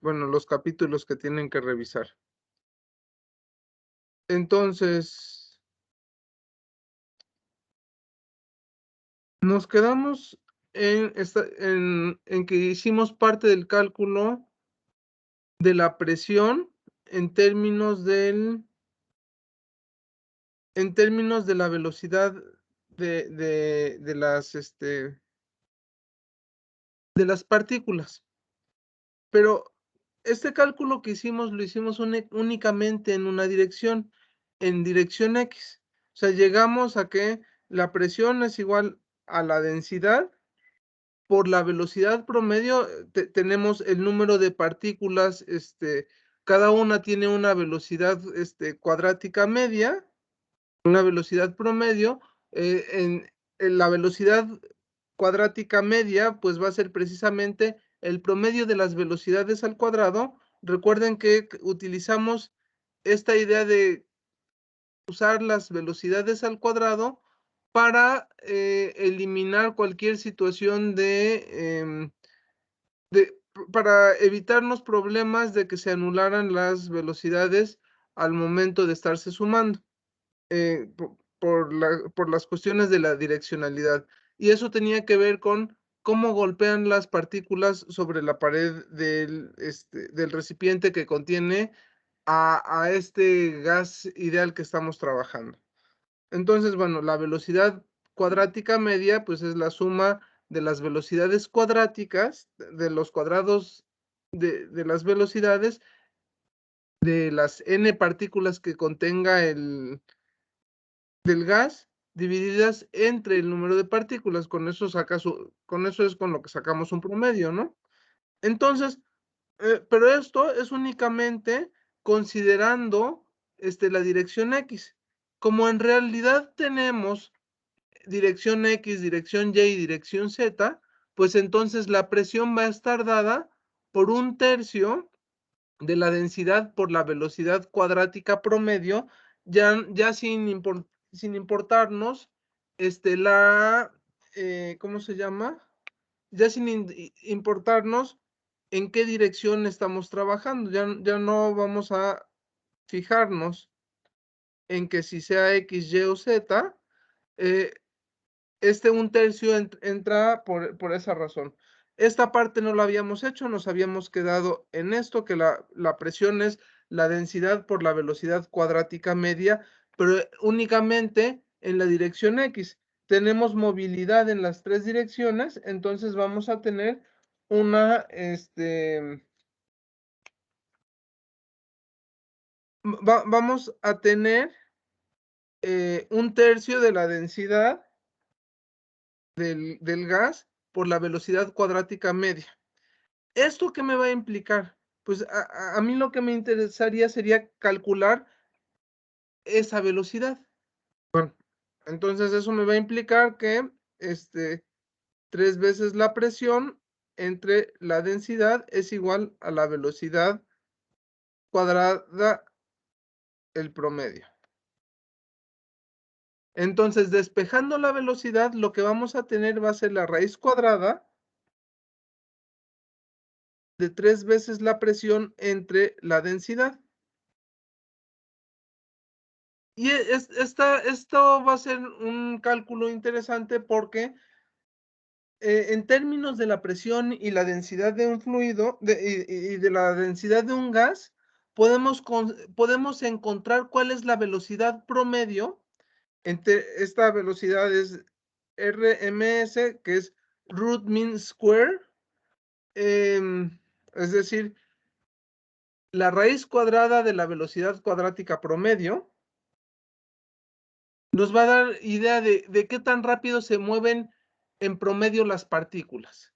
bueno, los capítulos que tienen que revisar. Entonces, nos quedamos en que hicimos parte del cálculo de la presión en términos de la velocidad de las partículas. Pero este cálculo que hicimos, lo hicimos únicamente en una dirección, en dirección X. O sea, llegamos a que la presión es igual a la densidad por la velocidad promedio. Tenemos el número de partículas, cada una tiene una velocidad, cuadrática media, una velocidad promedio. En la velocidad cuadrática media, pues va a ser precisamente el promedio de las velocidades al cuadrado. Recuerden que utilizamos esta idea de usar las velocidades al cuadrado para eliminar cualquier situación para evitarnos problemas de que se anularan las velocidades al momento de estarse sumando. Por las cuestiones de la direccionalidad. Y eso tenía que ver con cómo golpean las partículas sobre la pared del recipiente que contiene a este gas ideal que estamos trabajando. Entonces, bueno, la velocidad cuadrática media, pues es la suma de las velocidades cuadráticas, de los cuadrados de las velocidades, de las n partículas que contenga el del gas, divididas entre el número de partículas. Con eso es con lo que sacamos un promedio, ¿no? Entonces, pero esto es únicamente considerando la dirección X. Como en realidad tenemos dirección X, dirección Y y dirección Z, pues entonces la presión va a estar dada por 1/3 de la densidad por la velocidad cuadrática promedio, ya sin importarnos, ¿cómo se llama? Ya sin importarnos en qué dirección estamos trabajando. Ya no vamos a fijarnos en que si sea X, Y o Z. eh, 1/3 entra por esa razón. Esta parte no la habíamos hecho, nos habíamos quedado en esto, que la presión es la densidad por la velocidad cuadrática media, pero únicamente en la dirección X. Tenemos movilidad en las 3 direcciones, entonces vamos a tener una, vamos a tener 1/3 de la densidad del gas por la velocidad cuadrática media. ¿Esto qué me va a implicar? Pues a mí lo que me interesaría sería calcular esa velocidad. Bueno, entonces eso me va a implicar que 3 veces la presión entre la densidad es igual a la velocidad cuadrada, el promedio. Entonces, despejando la velocidad, lo que vamos a tener va a ser la raíz cuadrada de 3 veces la presión entre la densidad. Y esto va a ser un cálculo interesante porque en términos de la presión y la densidad de un fluido y de la densidad de un gas, podemos encontrar cuál es la velocidad promedio. Esta velocidad es RMS, que es root mean square, es decir, la raíz cuadrada de la velocidad cuadrática promedio. Nos va a dar idea de qué tan rápido se mueven en promedio las partículas.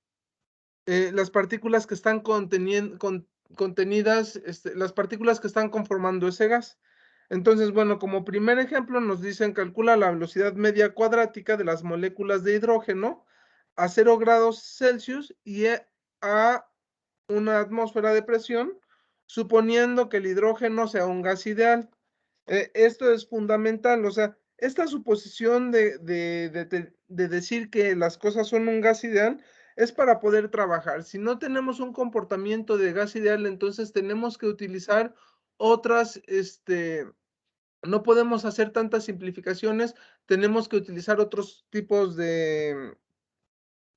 Las partículas que están contenidas, las partículas que están conformando ese gas. Entonces, bueno, como primer ejemplo nos dicen calcula la velocidad media cuadrática de las moléculas de hidrógeno a 0 grados Celsius y a una atmósfera de presión, suponiendo que el hidrógeno sea un gas ideal. Esto es fundamental, o sea, esta suposición de decir que las cosas son un gas ideal es para poder trabajar. Si no tenemos un comportamiento de gas ideal, entonces tenemos que utilizar otras, no podemos hacer tantas simplificaciones, tenemos que utilizar otros tipos de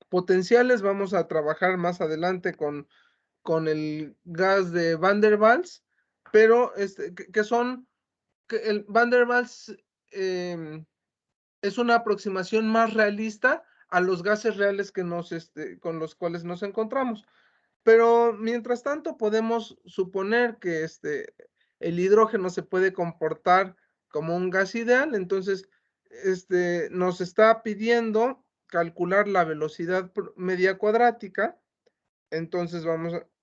potenciales. Vamos a trabajar más adelante con el gas de Van der Waals, pero que son, que el Van der Waals es una aproximación más realista a los gases reales que con los cuales nos encontramos. Pero mientras tanto podemos suponer que el hidrógeno se puede comportar como un gas ideal. Entonces nos está pidiendo calcular la velocidad media cuadrática. Entonces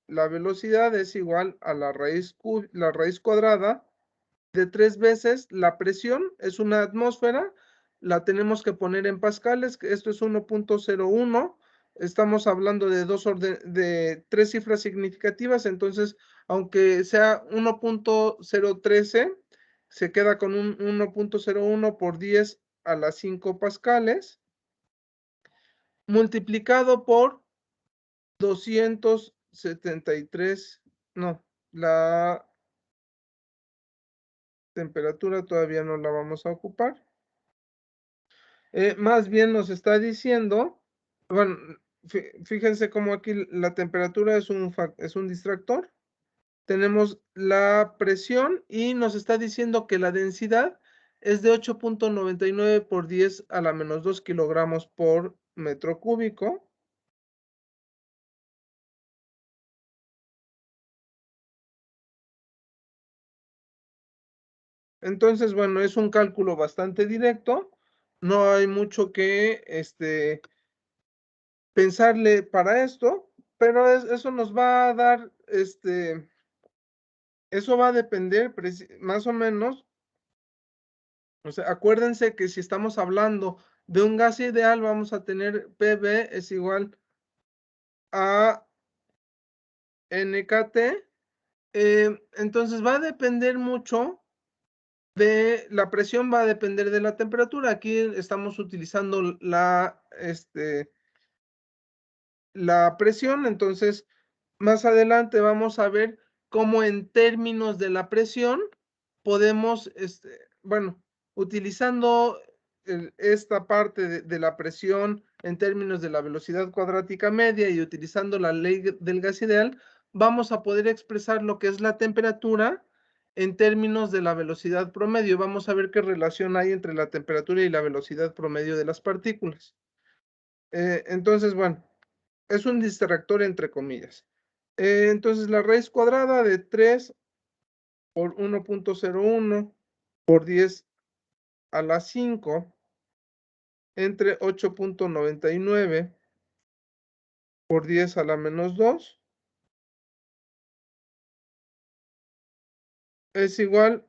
la velocidad es igual a la raíz cuadrada de 3 veces la presión. Es una atmósfera, la tenemos que poner en pascales, que esto es 1.01. Estamos hablando de 3 cifras significativas. Entonces, aunque sea 1.013, se queda con un 1.01 por 10 a la 5 pascales, multiplicado por 273, no, la temperatura todavía no la vamos a ocupar. Más bien nos está diciendo, bueno, fíjense cómo aquí la temperatura es un distractor. Tenemos la presión y nos está diciendo que la densidad es de 8.99 por 10 a la menos 2 kilogramos por metro cúbico. Entonces, bueno, es un cálculo bastante directo. No hay mucho que pensarle para esto, pero eso nos va a dar, eso va a depender más o menos. O sea, acuérdense que si estamos hablando de un gas ideal, vamos a tener PV es igual a NKT. Entonces va a depender mucho de la presión, va a depender de la temperatura. Aquí estamos utilizando la presión. Entonces, más adelante vamos a ver cómo en términos de la presión podemos, bueno, utilizando esta parte de la presión en términos de la velocidad cuadrática media y utilizando la ley del gas ideal, vamos a poder expresar lo que es la temperatura en términos de la velocidad promedio. Vamos a ver qué relación hay entre la temperatura y la velocidad promedio de las partículas. Entonces, bueno, es un distractor entre comillas. Entonces, la raíz cuadrada de 3 por 1.01 por 10 a la 5 entre 8.99 por 10 a la menos 2 es igual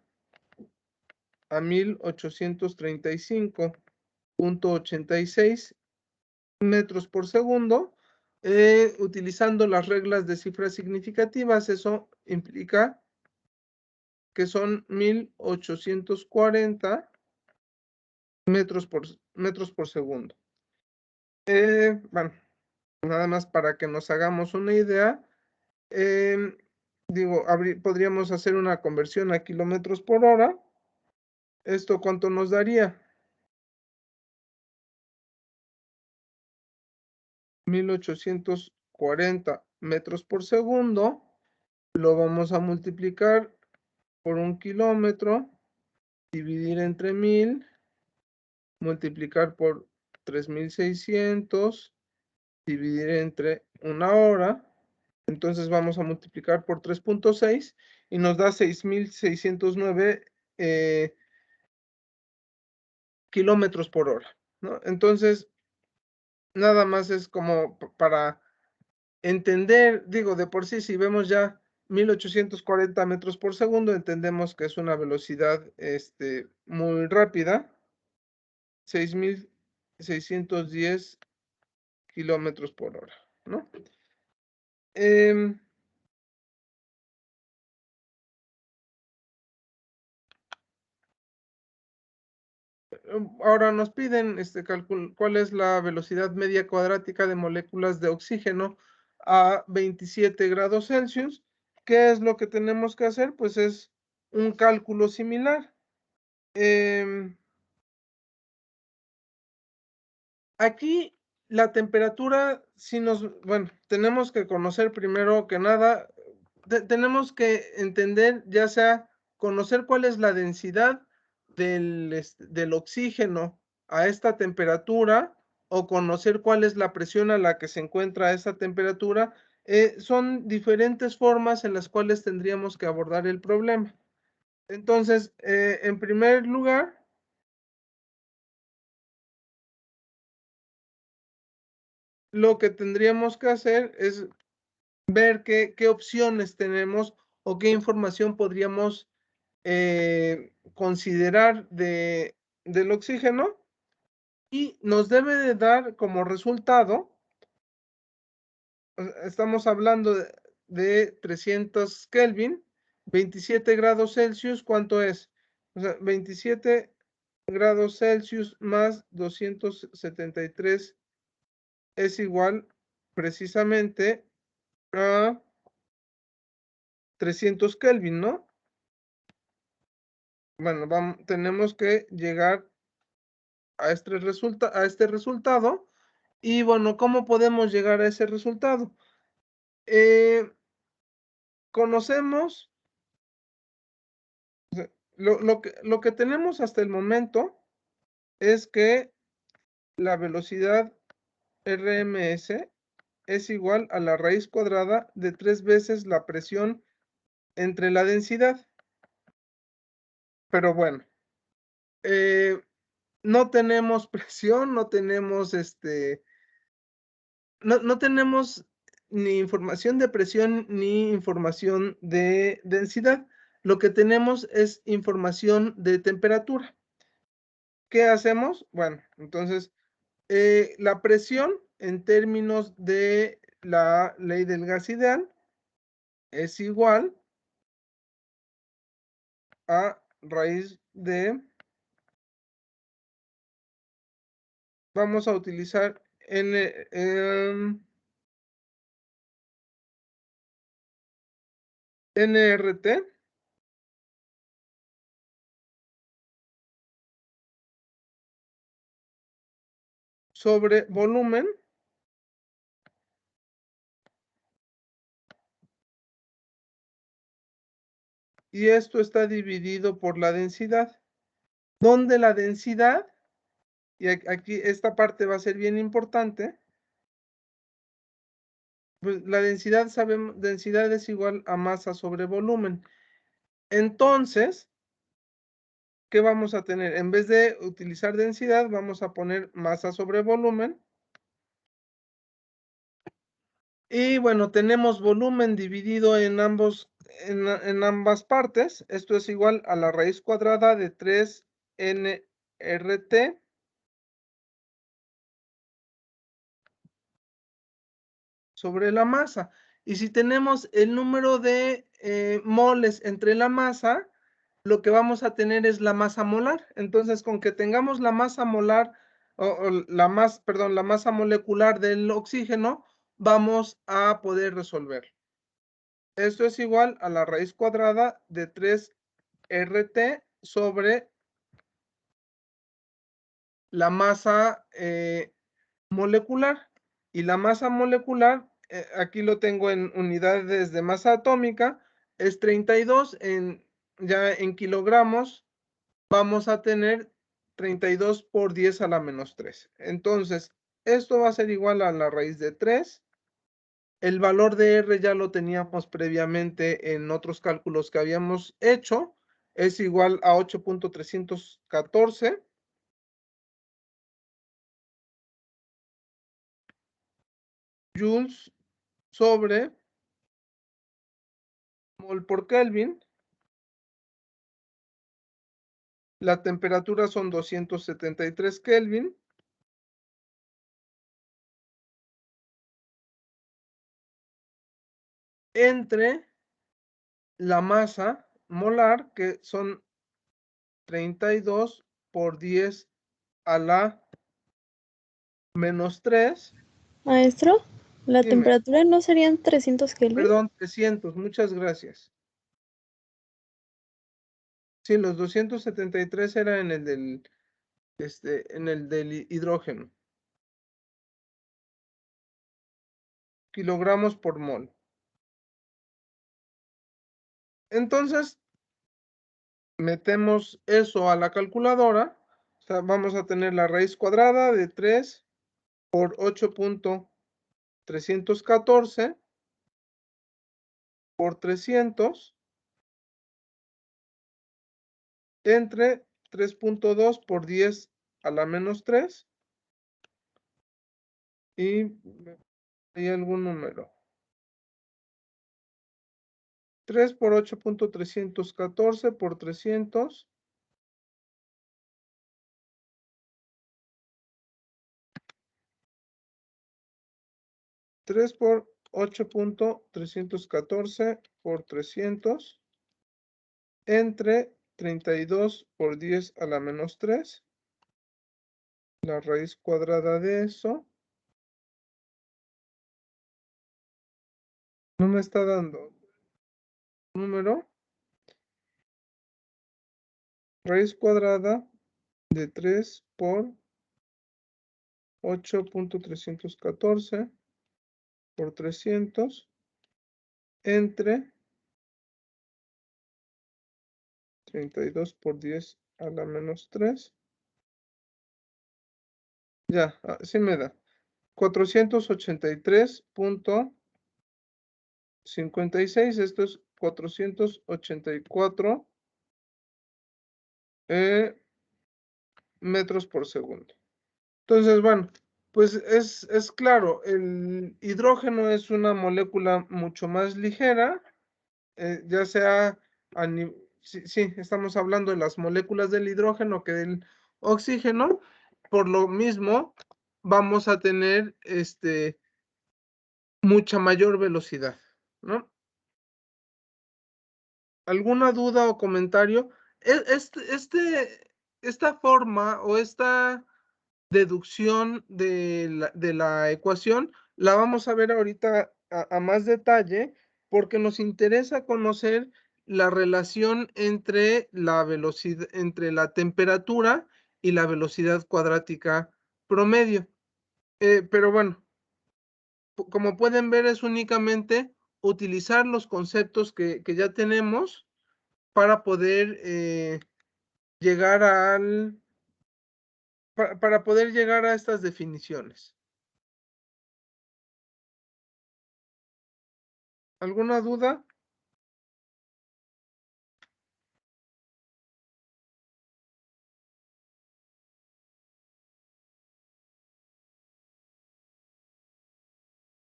a 1835.86 metros por segundo. Utilizando las reglas de cifras significativas, eso implica que son 1840 metros por segundo. Bueno, nada más para que nos hagamos una idea, digo, podríamos hacer una conversión a kilómetros por hora. ¿Esto cuánto nos daría? 1840 metros por segundo. Lo vamos a multiplicar por 1 kilómetro, dividir entre 1000, multiplicar por 3600, dividir entre 1 hora. Entonces vamos a multiplicar por 3.6 y nos da 6609 kilómetros por hora, ¿no? Entonces, nada más es como para entender, digo, de por sí, si vemos ya 1840 metros por segundo, entendemos que es una velocidad muy rápida, 6610 kilómetros por hora, ¿no? ahora nos piden cuál es la velocidad media cuadrática de moléculas de oxígeno a 27 grados Celsius. ¿Qué es lo que tenemos que hacer? Pues es un cálculo similar. Aquí la temperatura, bueno, tenemos que conocer primero que nada, tenemos que entender, ya sea conocer cuál es la densidad del oxígeno a esta temperatura o conocer cuál es la presión a la que se encuentra a esta temperatura. Son diferentes formas en las cuales tendríamos que abordar el problema. Entonces, en primer lugar, lo que tendríamos que hacer es ver qué opciones tenemos o qué información podríamos considerar del oxígeno, y nos debe de dar como resultado, estamos hablando de 300 Kelvin, 27 grados Celsius, ¿cuánto es? O sea, 27 grados Celsius más 273 es igual precisamente a 300 Kelvin, ¿no? Bueno, tenemos que llegar a este resultado. Y bueno, ¿cómo podemos llegar a ese resultado? Conocemos, lo que tenemos hasta el momento es que la velocidad RMS es igual a la raíz cuadrada de 3 veces la presión entre la densidad. Pero bueno, no tenemos presión, no tenemos no tenemos ni información de presión ni información de densidad. Lo que tenemos es información de temperatura. ¿Qué hacemos? Bueno, entonces, la presión en términos de la ley del gas ideal es igual a raíz de, vamos a utilizar NRT sobre volumen, y esto está dividido por la densidad, donde la densidad, y aquí esta parte va a ser bien importante, pues la densidad, sabemos, densidad es igual a masa sobre volumen. Entonces, ¿qué vamos a tener? En vez de utilizar densidad, vamos a poner masa sobre volumen. Y bueno, tenemos volumen dividido en ambas partes. Esto es igual a la raíz cuadrada de 3nRT sobre la masa. Y si tenemos el número de moles entre la masa, lo que vamos a tener es la masa molar. Entonces, con que tengamos la masa molar, perdón, la masa molecular del oxígeno, vamos a poder resolver. Esto es igual a la raíz cuadrada de 3RT sobre la masa molecular. Y la masa molecular, aquí lo tengo en unidades de masa atómica, es 32, ya en kilogramos vamos a tener 32 por 10 a la menos 3. Entonces, esto va a ser igual a la raíz de 3. El valor de R ya lo teníamos previamente en otros cálculos que habíamos hecho. Es igual a 8.314 joules sobre mol por Kelvin. La temperatura son 273 Kelvin. Entre la masa molar, que son 32 por 10 a la -3. Maestro, la Dime. temperatura no serían 300 Kelvin. Perdón, 300, muchas gracias. Sí, los 273 era en el del hidrógeno. Kilogramos por mol. Entonces, metemos eso a la calculadora. O sea, vamos a tener la raíz cuadrada de 3 por 8.314 por 300 entre 3.2 por 10 a la -3 y hay algún número. 3 por 8.314 por 300 3 por 8.314 por 300 entre 32 por 10 a la -3, la raíz cuadrada de eso. No me está dando número. Raíz cuadrada de 3 por 8.314 por 300 entre 32 por 10 a la -3. Ya, sí me da. 483.56. Esto es 484 metros por segundo. Entonces, bueno, pues es claro, el hidrógeno es una molécula mucho más ligera, ya sea sí, estamos hablando de las moléculas del hidrógeno que del oxígeno. Por lo mismo, vamos a tener mucha mayor velocidad, ¿no? ¿Alguna duda o comentario? Esta forma o esta deducción de la ecuación la vamos a ver ahorita a más detalle, porque nos interesa conocer la relación entre la velocidad, entre la temperatura y la velocidad cuadrática promedio. Pero bueno, como pueden ver, es únicamente utilizar los conceptos que ya tenemos para poder llegar para poder llegar a estas definiciones. ¿Alguna duda?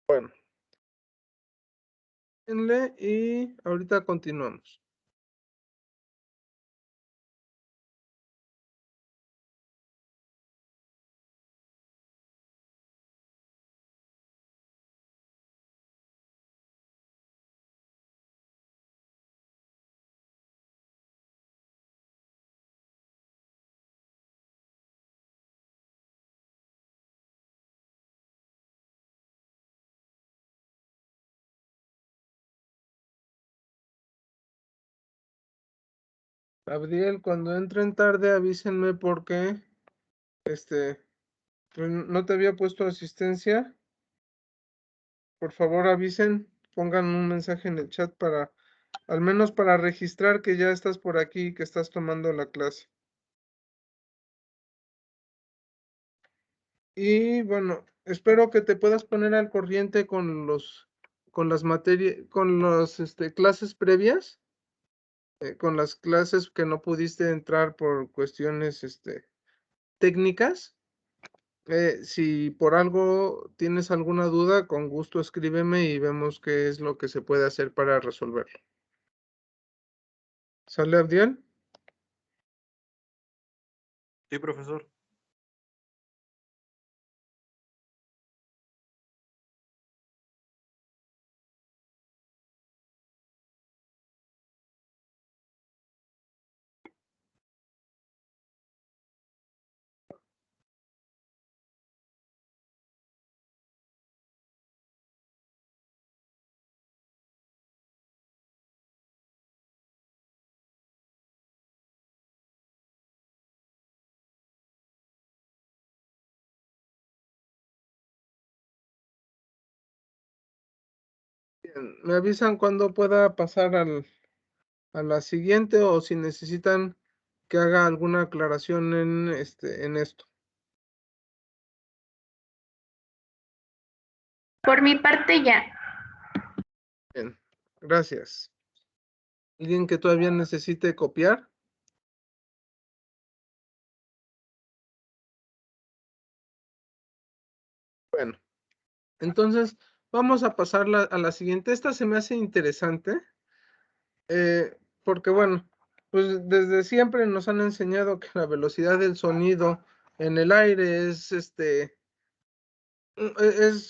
Bueno, y ahorita continuamos. Abdiel, cuando entren tarde avísenme porque pues, no te había puesto asistencia. Por favor avisen, pongan un mensaje en el chat para, al menos para registrar que ya estás por aquí y que estás tomando la clase. Y bueno, espero que te puedas poner al corriente con las materias, con las clases previas, con las clases que no pudiste entrar por cuestiones técnicas. Si por algo tienes alguna duda, con gusto escríbeme y vemos qué es lo que se puede hacer para resolverlo. ¿Sale, Abdiel? Sí, profesor. Me avisan cuando pueda pasar a la siguiente o si necesitan que haga alguna aclaración en esto. Por mi parte ya. Bien, gracias. ¿Alguien que todavía necesite copiar? Bueno, entonces vamos a pasar a la siguiente. Esta se me hace interesante porque, bueno, pues desde siempre nos han enseñado que la velocidad del sonido en el aire es es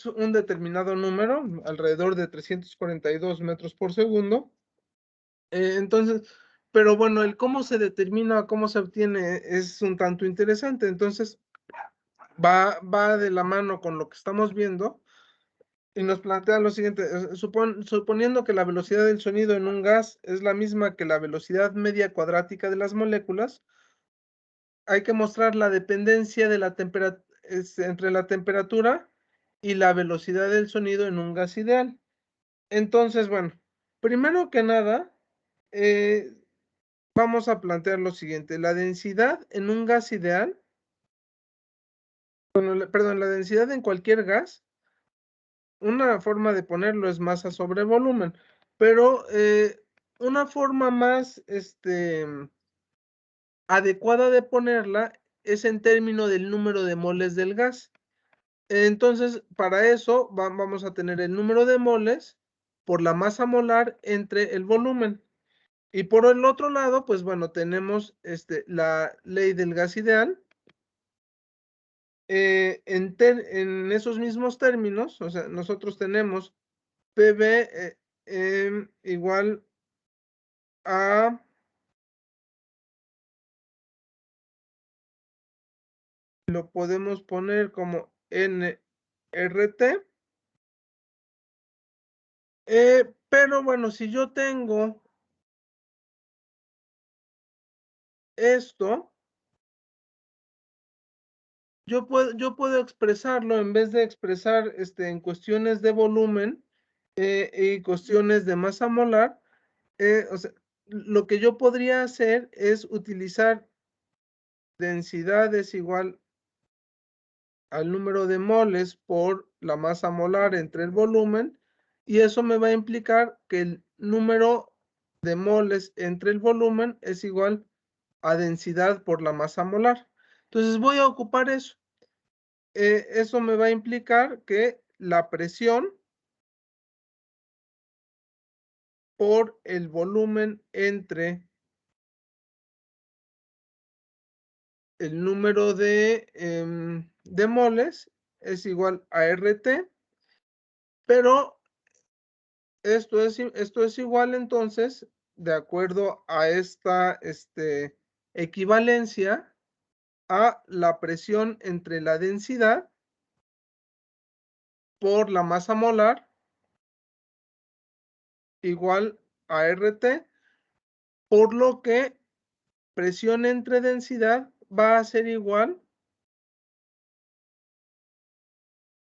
un determinado número, alrededor de 342 metros por segundo. Entonces, pero bueno, el cómo se determina, cómo se obtiene es un tanto interesante. Entonces, va de la mano con lo que estamos viendo y nos plantea lo siguiente, suponiendo que la velocidad del sonido en un gas es la misma que la velocidad media cuadrática de las moléculas, hay que mostrar la dependencia de la entre la temperatura y la velocidad del sonido en un gas ideal. Entonces, bueno, primero que nada, vamos a plantear lo siguiente, la densidad en un gas ideal, bueno, perdón, la densidad en cualquier gas, una forma de ponerlo es masa sobre volumen, pero una forma más adecuada de ponerla es en términos del número de moles del gas. Entonces, para eso vamos a tener el número de moles por la masa molar entre el volumen. Y por el otro lado, pues bueno, tenemos la ley del gas ideal. En esos mismos términos, o sea, nosotros tenemos PV igual a lo podemos poner como nRT. Pero bueno, si yo tengo esto, yo puedo expresarlo en vez de expresar en cuestiones de volumen y cuestiones de masa molar. O sea, lo que yo podría hacer es utilizar densidad es igual al número de moles por la masa molar entre el volumen, y eso me va a implicar que el número de moles entre el volumen es igual a densidad por la masa molar. Entonces voy a ocupar eso. Eso me va a implicar que la presión por el volumen entre el número de moles es igual a RT, pero esto es igual entonces, de acuerdo a esta equivalencia, a la presión entre la densidad por la masa molar igual a RT, por lo que presión entre densidad va a ser igual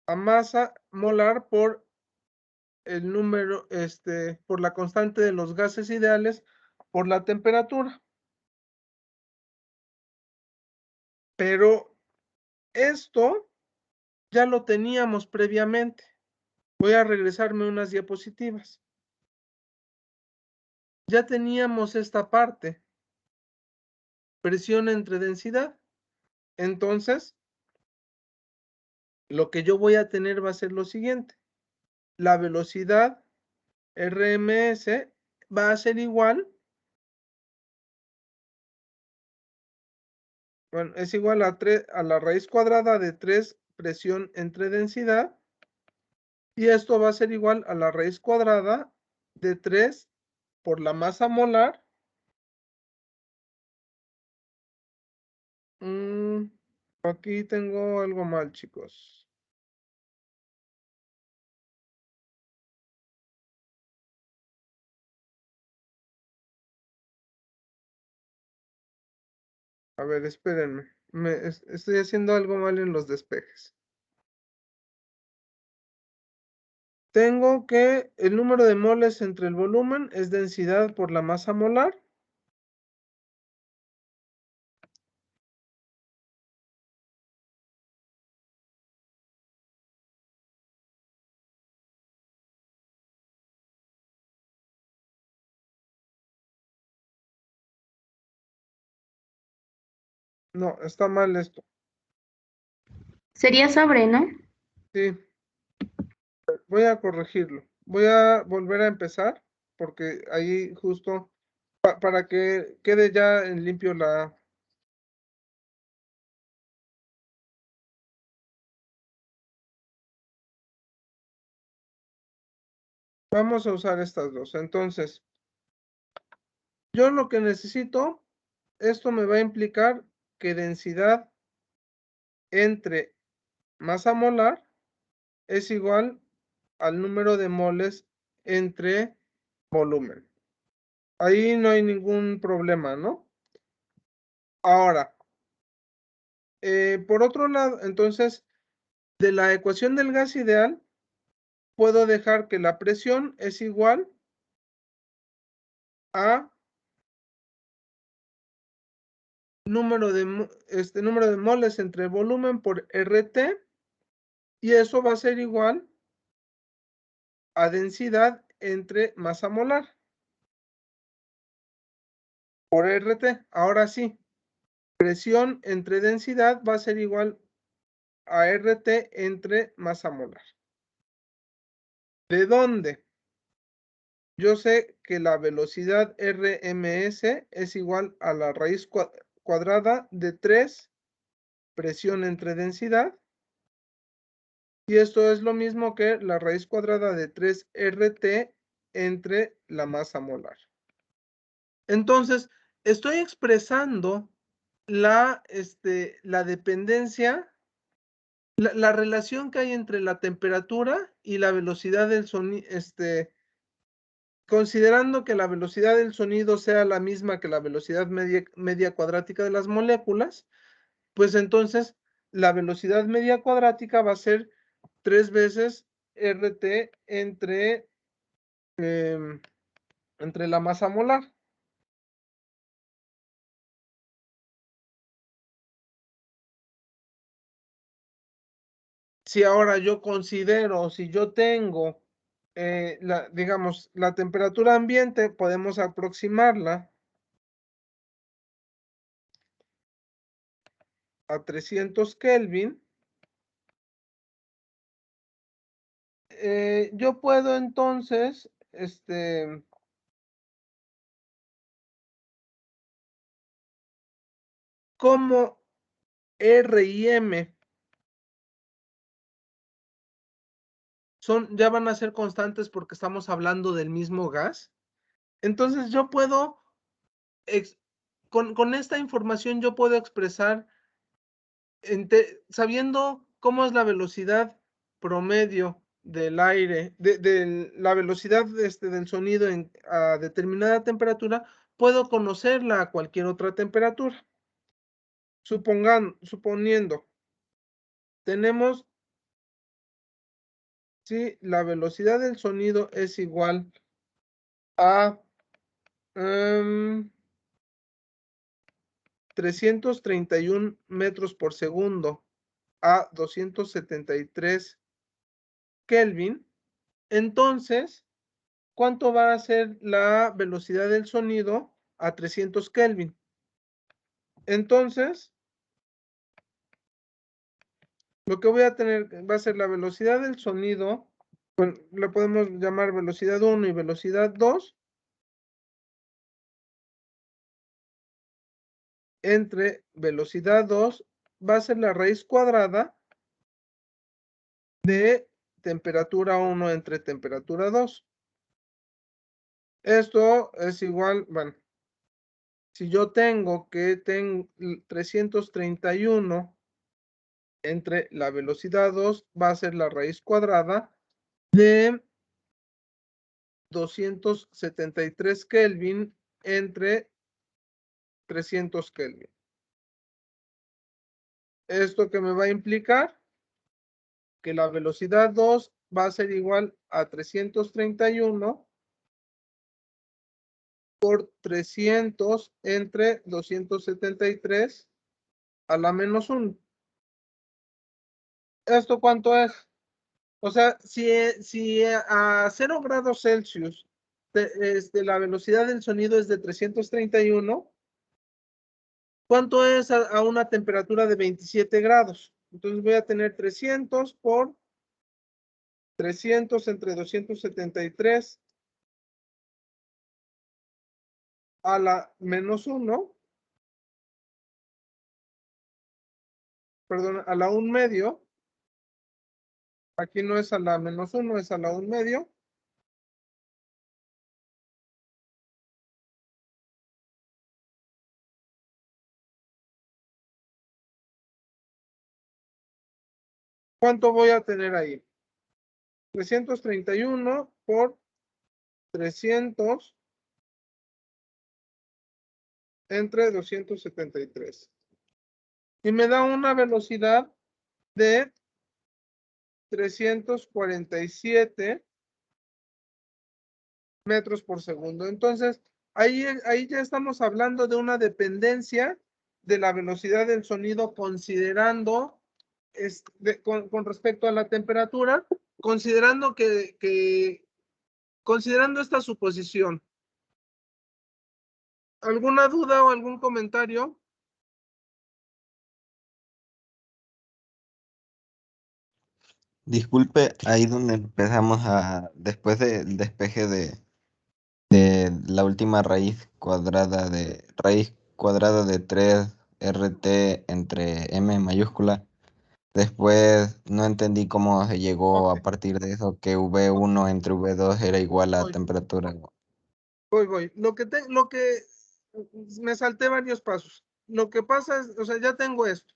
a masa molar por el número, por la constante de los gases ideales por la temperatura. Pero esto ya lo teníamos previamente. Voy a regresarme unas diapositivas. Ya teníamos esta parte, presión entre densidad. Entonces, lo que yo voy a tener va a ser lo siguiente. La velocidad RMS va a ser igual, bueno, es igual a la raíz cuadrada de 3 presión entre densidad, y esto va a ser igual a la raíz cuadrada de 3 por la masa molar. Aquí tengo algo mal, chicos. A ver, espérenme. Estoy haciendo algo mal en los despejes. tengo que el número de moles entre el volumen es densidad por la masa molar. No, está mal esto. Sería sobre, ¿no? Sí. Voy a corregirlo. Voy a volver a empezar porque ahí justo para que quede ya en limpio la... Vamos a usar estas dos. Entonces, yo lo que necesito, esto me va a implicar que densidad entre masa molar es igual al número de moles entre volumen. Ahí no hay ningún problema, ¿no? Ahora, por otro lado, entonces, de la ecuación del gas ideal, puedo dejar que la presión es igual a número de moles entre volumen por RT, y eso va a ser igual a densidad entre masa molar por RT. Ahora sí, presión entre densidad va a ser igual a RT entre masa molar. ¿De dónde? Yo sé que la velocidad RMS es igual a la raíz cuadrada de 3 presión entre densidad, y esto es lo mismo que la raíz cuadrada de 3 RT entre la masa molar. Entonces, estoy expresando la dependencia, la relación que hay entre la temperatura y la velocidad del sonido, considerando que la velocidad del sonido sea la misma que la velocidad media cuadrática de las moléculas, pues entonces la velocidad media cuadrática va a ser 3 veces RT entre la masa molar. Si ahora yo considero, si yo tengo, digamos, la temperatura ambiente, podemos aproximarla a 300 Kelvin. Yo puedo entonces, como R y M ya van a ser constantes porque estamos hablando del mismo gas, entonces yo puedo, con esta información yo puedo expresar, sabiendo cómo es la velocidad promedio del aire, de la velocidad del sonido a determinada temperatura, puedo conocerla a cualquier otra temperatura. Suponiendo, tenemos, si la velocidad del sonido es igual a 331 metros por segundo a 273 Kelvin, entonces, ¿cuánto va a ser la velocidad del sonido a 300 Kelvin? Entonces, lo que voy a tener va a ser la velocidad del sonido, bueno, la podemos llamar velocidad 1 y velocidad 2, entre velocidad 2 va a ser la raíz cuadrada de temperatura 1 entre temperatura 2. Esto es igual, bueno, si yo tengo 331 entre la velocidad 2, va a ser la raíz cuadrada de 273 Kelvin entre 300 Kelvin. ¿Esto que me va a implicar? Que la velocidad 2 va a ser igual a 331 por 300 entre 273 a la menos 1. ¿Esto cuánto es? O sea, si a 0 grados Celsius la velocidad del sonido es de 331, ¿cuánto es a una temperatura de 27 grados? Entonces voy a tener 300 por 300 entre 273 a la menos 1, perdón, a la 1 medio. Aquí no es a la menos 1, es a la 1 medio. ¿Cuánto voy a tener ahí? 331 por 300 entre 273. Y me da una velocidad de 347 metros por segundo. Entonces, ahí ya estamos hablando de una dependencia de la velocidad del sonido considerando con respecto a la temperatura, considerando considerando esta suposición. ¿Alguna duda o algún comentario? Disculpe, ahí donde empezamos después del despeje de la última raíz cuadrada de 3RT entre M mayúscula. Después no entendí cómo se llegó Ok, a partir de eso que V1 entre V2 era igual a voy. temperatura. Voy. Lo que me salté varios pasos. Lo que pasa es, o sea, ya tengo esto.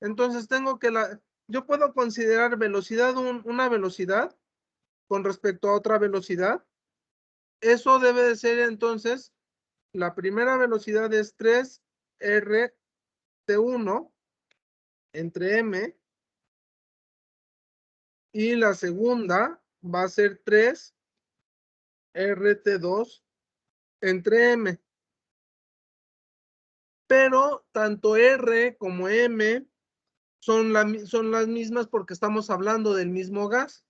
Entonces tengo que yo puedo considerar velocidad una velocidad con respecto a otra velocidad. Eso debe de ser entonces, la primera velocidad es 3RT1 entre M y la segunda va a ser 3RT2 entre M. Pero tanto R como M son las mismas porque estamos hablando del mismo gas.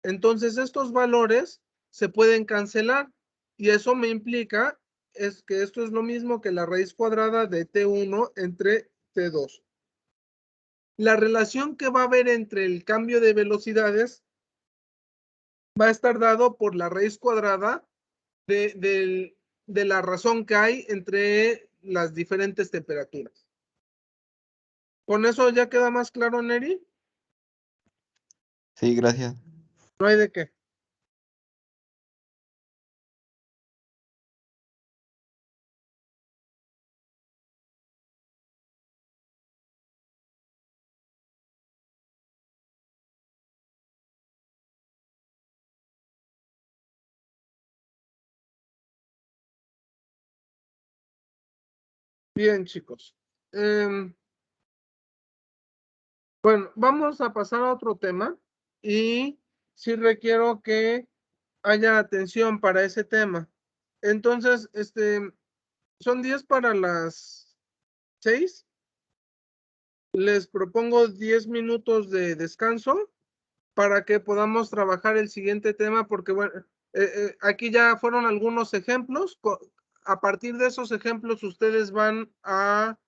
Entonces estos valores se pueden cancelar y eso me implica que esto es lo mismo que la raíz cuadrada de T1 entre T2. La relación que va a haber entre el cambio de velocidades va a estar dado por la raíz cuadrada de la razón que hay entre las diferentes temperaturas. ¿Con eso ya queda más claro, Neri? Sí, gracias. No hay de qué. Bien, chicos. Bueno, vamos a pasar a otro tema y sí requiero que haya atención para ese tema. Entonces, son 10 para las 6. Les propongo 10 minutos de descanso para que podamos trabajar el siguiente tema, porque bueno, aquí ya fueron algunos ejemplos. A partir de esos ejemplos, ustedes van a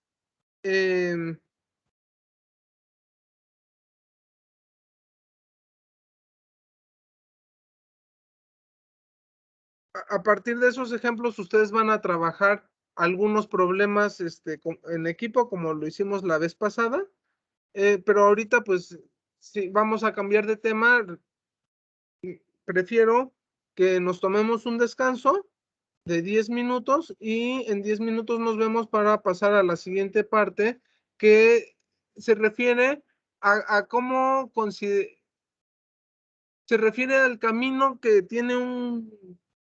a partir de esos ejemplos, ustedes van a trabajar algunos problemas en equipo, como lo hicimos la vez pasada, pero ahorita, pues, si vamos a cambiar de tema, prefiero que nos tomemos un descanso de 10 minutos y en 10 minutos nos vemos para pasar a la siguiente parte que se refiere a cómo se refiere al camino que tiene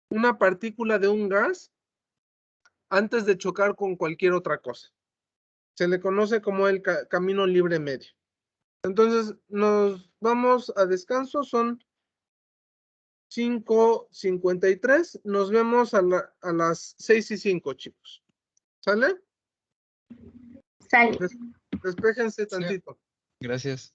una partícula de un gas antes de chocar con cualquier otra cosa. Se le conoce como el camino libre medio. Entonces, nos vamos a descanso, son 5:53. Nos vemos a las 6:05, chicos. ¿Sale? Sale. Despéjense tantito. Gracias.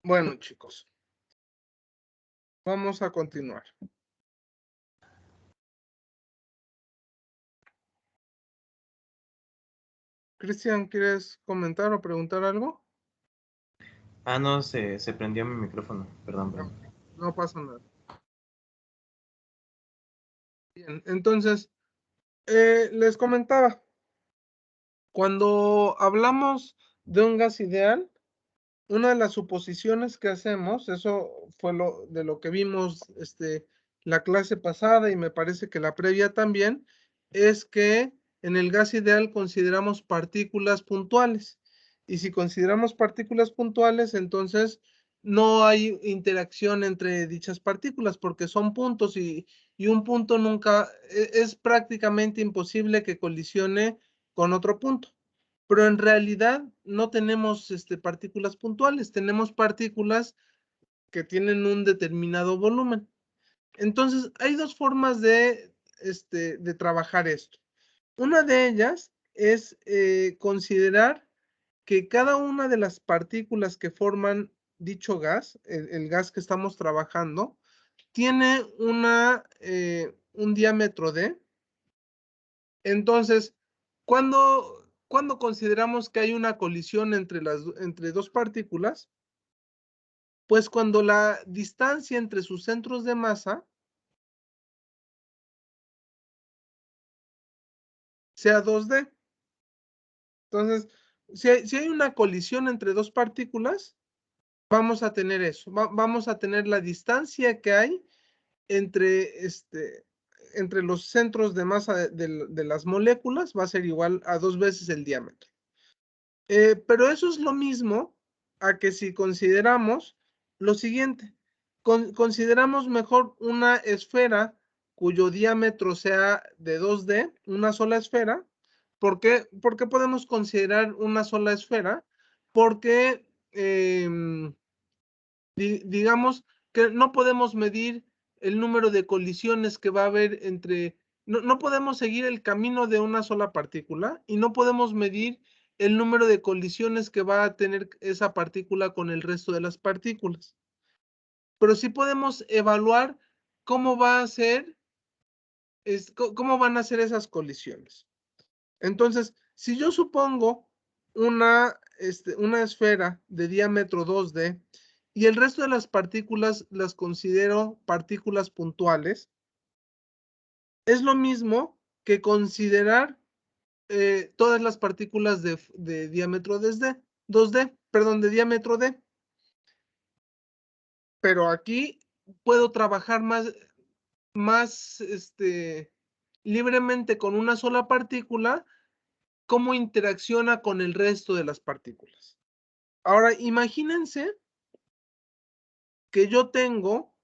Bueno, chicos, vamos a continuar. Cristian, ¿quieres comentar o preguntar algo? Ah, no, se prendió mi micrófono. Perdón, perdón. No pasa nada. Bien, entonces, les comentaba, cuando hablamos de un gas ideal, una de las suposiciones que hacemos, eso fue de lo que vimos la clase pasada y me parece que la previa también, es que en el gas ideal consideramos partículas puntuales. Y si consideramos partículas puntuales, entonces no hay interacción entre dichas partículas porque son puntos y un punto nunca, es prácticamente imposible que colisione con otro punto. Pero en realidad no tenemos partículas puntuales, tenemos partículas que tienen un determinado volumen. Entonces, hay dos formas de trabajar esto. Una de ellas es considerar que cada una de las partículas que forman dicho gas, el gas que estamos trabajando, tiene un diámetro D. Entonces, cuando consideramos que hay una colisión entre dos partículas, pues cuando la distancia entre sus centros de masa sea 2D. Entonces, si hay una colisión entre dos partículas, vamos a tener eso. Vamos a tener la distancia que hay entre, entre los centros de masa de las moléculas, va a ser igual a 2 veces el diámetro. Pero eso es lo mismo a que si consideramos lo siguiente, consideramos mejor una esfera cuyo diámetro sea de 2D, una sola esfera. ¿Por qué podemos considerar una sola esfera? Porque digamos que no podemos medir el número de colisiones que va a haber entre, no podemos seguir el camino de una sola partícula y no podemos medir el número de colisiones que va a tener esa partícula con el resto de las partículas. Pero sí podemos evaluar cómo va a ser, cómo van a ser esas colisiones. Entonces, si yo supongo una esfera de diámetro 2D y el resto de las partículas las considero partículas puntuales, es lo mismo que considerar todas las partículas de diámetro 2D, perdón, de diámetro D. Pero aquí puedo trabajar más libremente con una sola partícula, cómo interacciona con el resto de las partículas. Ahora, imagínense que yo tengo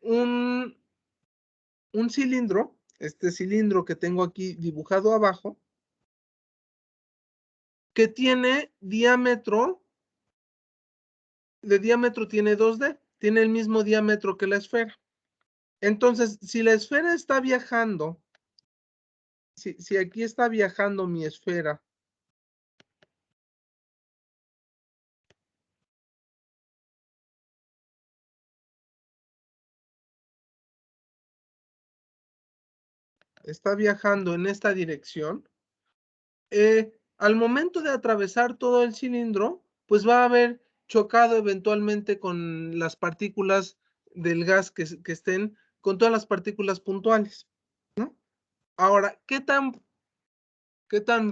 un cilindro, este cilindro que tengo aquí dibujado abajo, que tiene diámetro, de diámetro tiene 2D, tiene el mismo diámetro que la esfera. Entonces, si la esfera está viajando, si aquí está viajando mi esfera, está viajando en esta dirección, al momento de atravesar todo el cilindro, pues va a haber chocado eventualmente con las partículas del gas que estén, con todas las partículas puntuales, ¿no? Ahora, ¿qué tan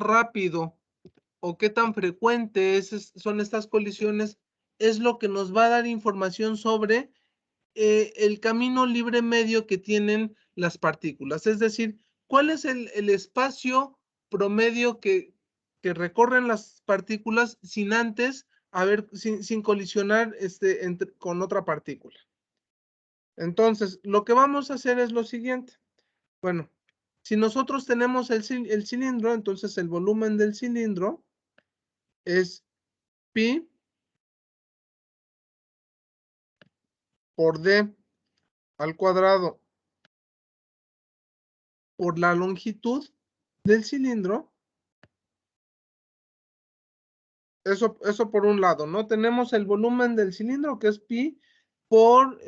rápido o qué tan frecuentes son estas colisiones? Es lo que nos va a dar información sobre el camino libre medio que tienen las partículas. Es decir, ¿cuál es el espacio promedio que recorren las partículas sin antes sin colisionar con otra partícula? Entonces, lo que vamos a hacer es lo siguiente. Bueno, si nosotros tenemos el cilindro, entonces el volumen del cilindro es pi por d al cuadrado por la longitud del cilindro Eso por un lado, ¿no? Tenemos el volumen del cilindro, que es pi por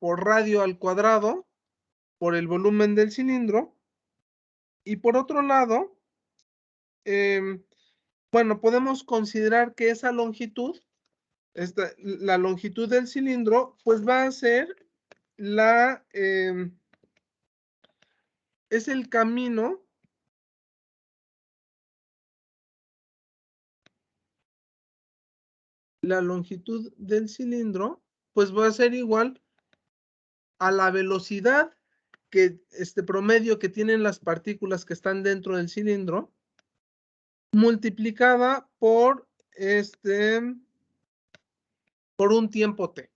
radio al cuadrado, por el volumen del cilindro. Y por otro lado, bueno, podemos considerar que esa longitud, la longitud del cilindro, pues va a ser es el camino la longitud del cilindro, pues va a ser igual a la velocidad que promedio que tienen las partículas que están dentro del cilindro, multiplicada por por un tiempo t.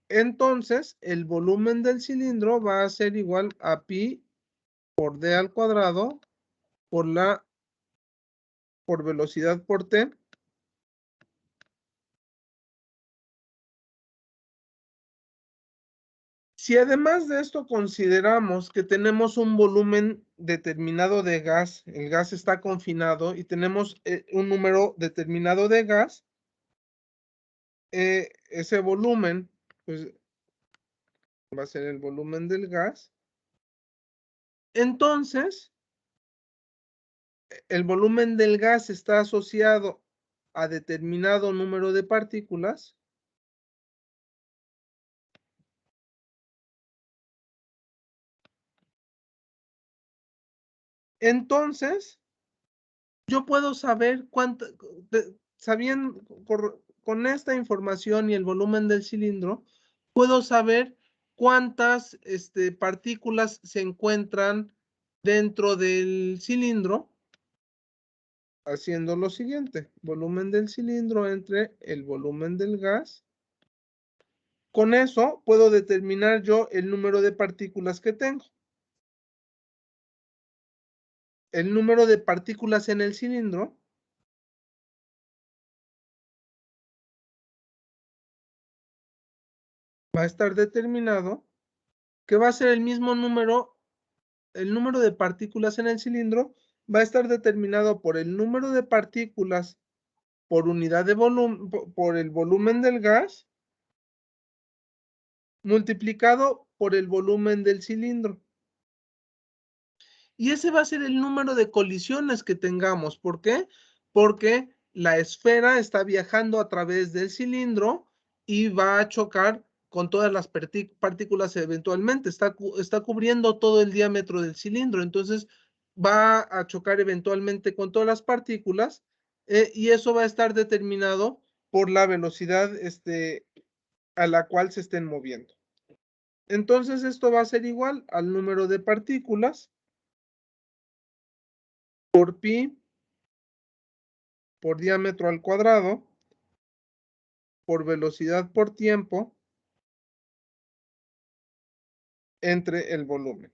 Entonces, el volumen del cilindro va a ser igual a pi por d al cuadrado por velocidad por t. Si además de esto consideramos que tenemos un volumen determinado de gas, el gas está confinado y tenemos un número determinado de gas, ese volumen, pues, va a ser el volumen del gas. Entonces, el volumen del gas está asociado a determinado número de partículas. Entonces, yo puedo saber cuánto, sabiendo, con esta información y el volumen del cilindro, puedo saber cuántas partículas se encuentran dentro del cilindro, haciendo lo siguiente: volumen del cilindro entre el volumen del gas. Con eso puedo determinar yo el número de partículas que tengo. El número de partículas en el cilindro va a estar determinado, que va a ser el mismo número, el número de partículas en el cilindro va a estar determinado por el número de partículas por unidad de volumen, por el volumen del gas, multiplicado por el volumen del cilindro. Y ese va a ser el número de colisiones que tengamos. ¿Por qué? Porque la esfera está viajando a través del cilindro y va a chocar con todas las partículas eventualmente. Está cubriendo todo el diámetro del cilindro. Entonces va a chocar eventualmente con todas las partículas y eso va a estar determinado por la velocidad a la cual se estén moviendo. Entonces esto va a ser igual al número de partículas por pi por diámetro al cuadrado por velocidad por tiempo entre el volumen.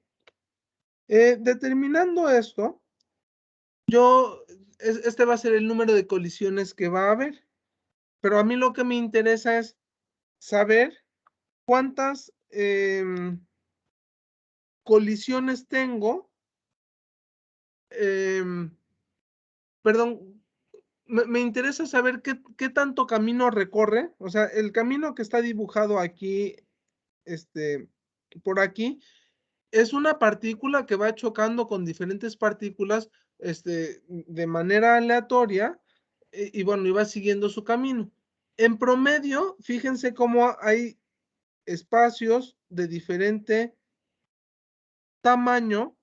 Determinando esto, este va a ser el número de colisiones que va a haber, pero a mí lo que me interesa es saber cuántas colisiones tengo, perdón, me interesa saber qué tanto camino recorre, o sea, el camino que está dibujado aquí, por aquí, es una partícula que va chocando con diferentes partículas de manera aleatoria y bueno, iba siguiendo su camino. En promedio, fíjense cómo hay espacios de diferente tamaño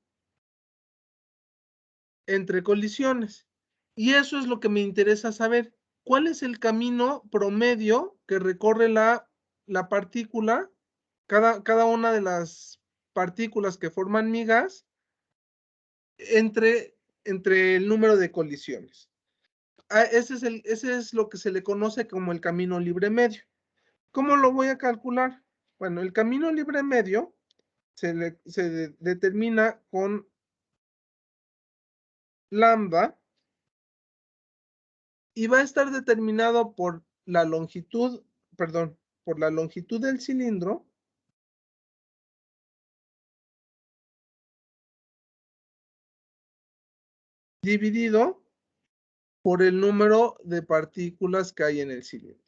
entre colisiones. Y eso es lo que me interesa saber. ¿Cuál es el camino promedio que recorre la partícula, cada una de las partículas que forman mi gas, entre el número de colisiones? Ese es lo que se le conoce como el camino libre medio. ¿Cómo lo voy a calcular? Bueno, el camino libre medio se determina con lambda y va a estar determinado por la longitud, perdón, por la longitud del cilindro dividido por el número de partículas que hay en el cilindro.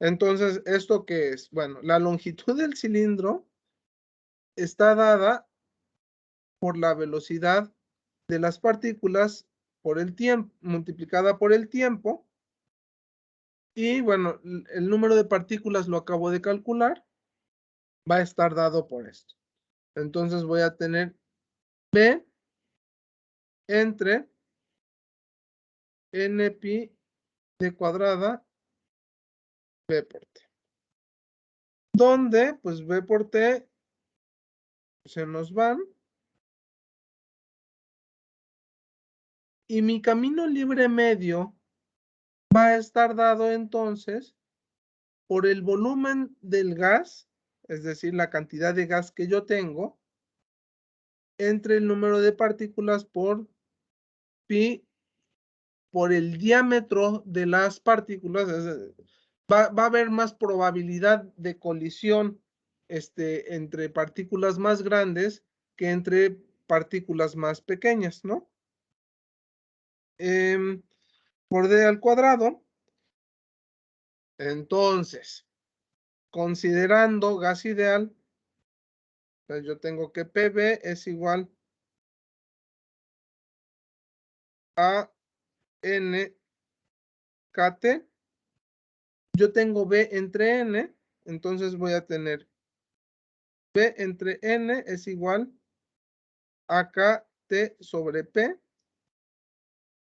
Entonces, ¿esto qué es? Bueno, la longitud del cilindro está dada por la velocidad de las partículas por el tiempo, multiplicada por el tiempo. Y bueno, el número de partículas lo acabo de calcular. Va a estar dado por esto. Entonces voy a tener B entre N pi de cuadrada B por T. Donde, pues B por T se nos van. Y mi camino libre medio va a estar dado entonces por el volumen del gas, es decir, la cantidad de gas que yo tengo, entre el número de partículas por pi por el diámetro de las partículas. Va a haber más probabilidad de colisión entre partículas más grandes que entre partículas más pequeñas, ¿no? Por D al cuadrado. Entonces, considerando gas ideal, pues yo tengo que PB es igual a N KT. Yo tengo B entre N, entonces voy a tener B entre N es igual a KT sobre P.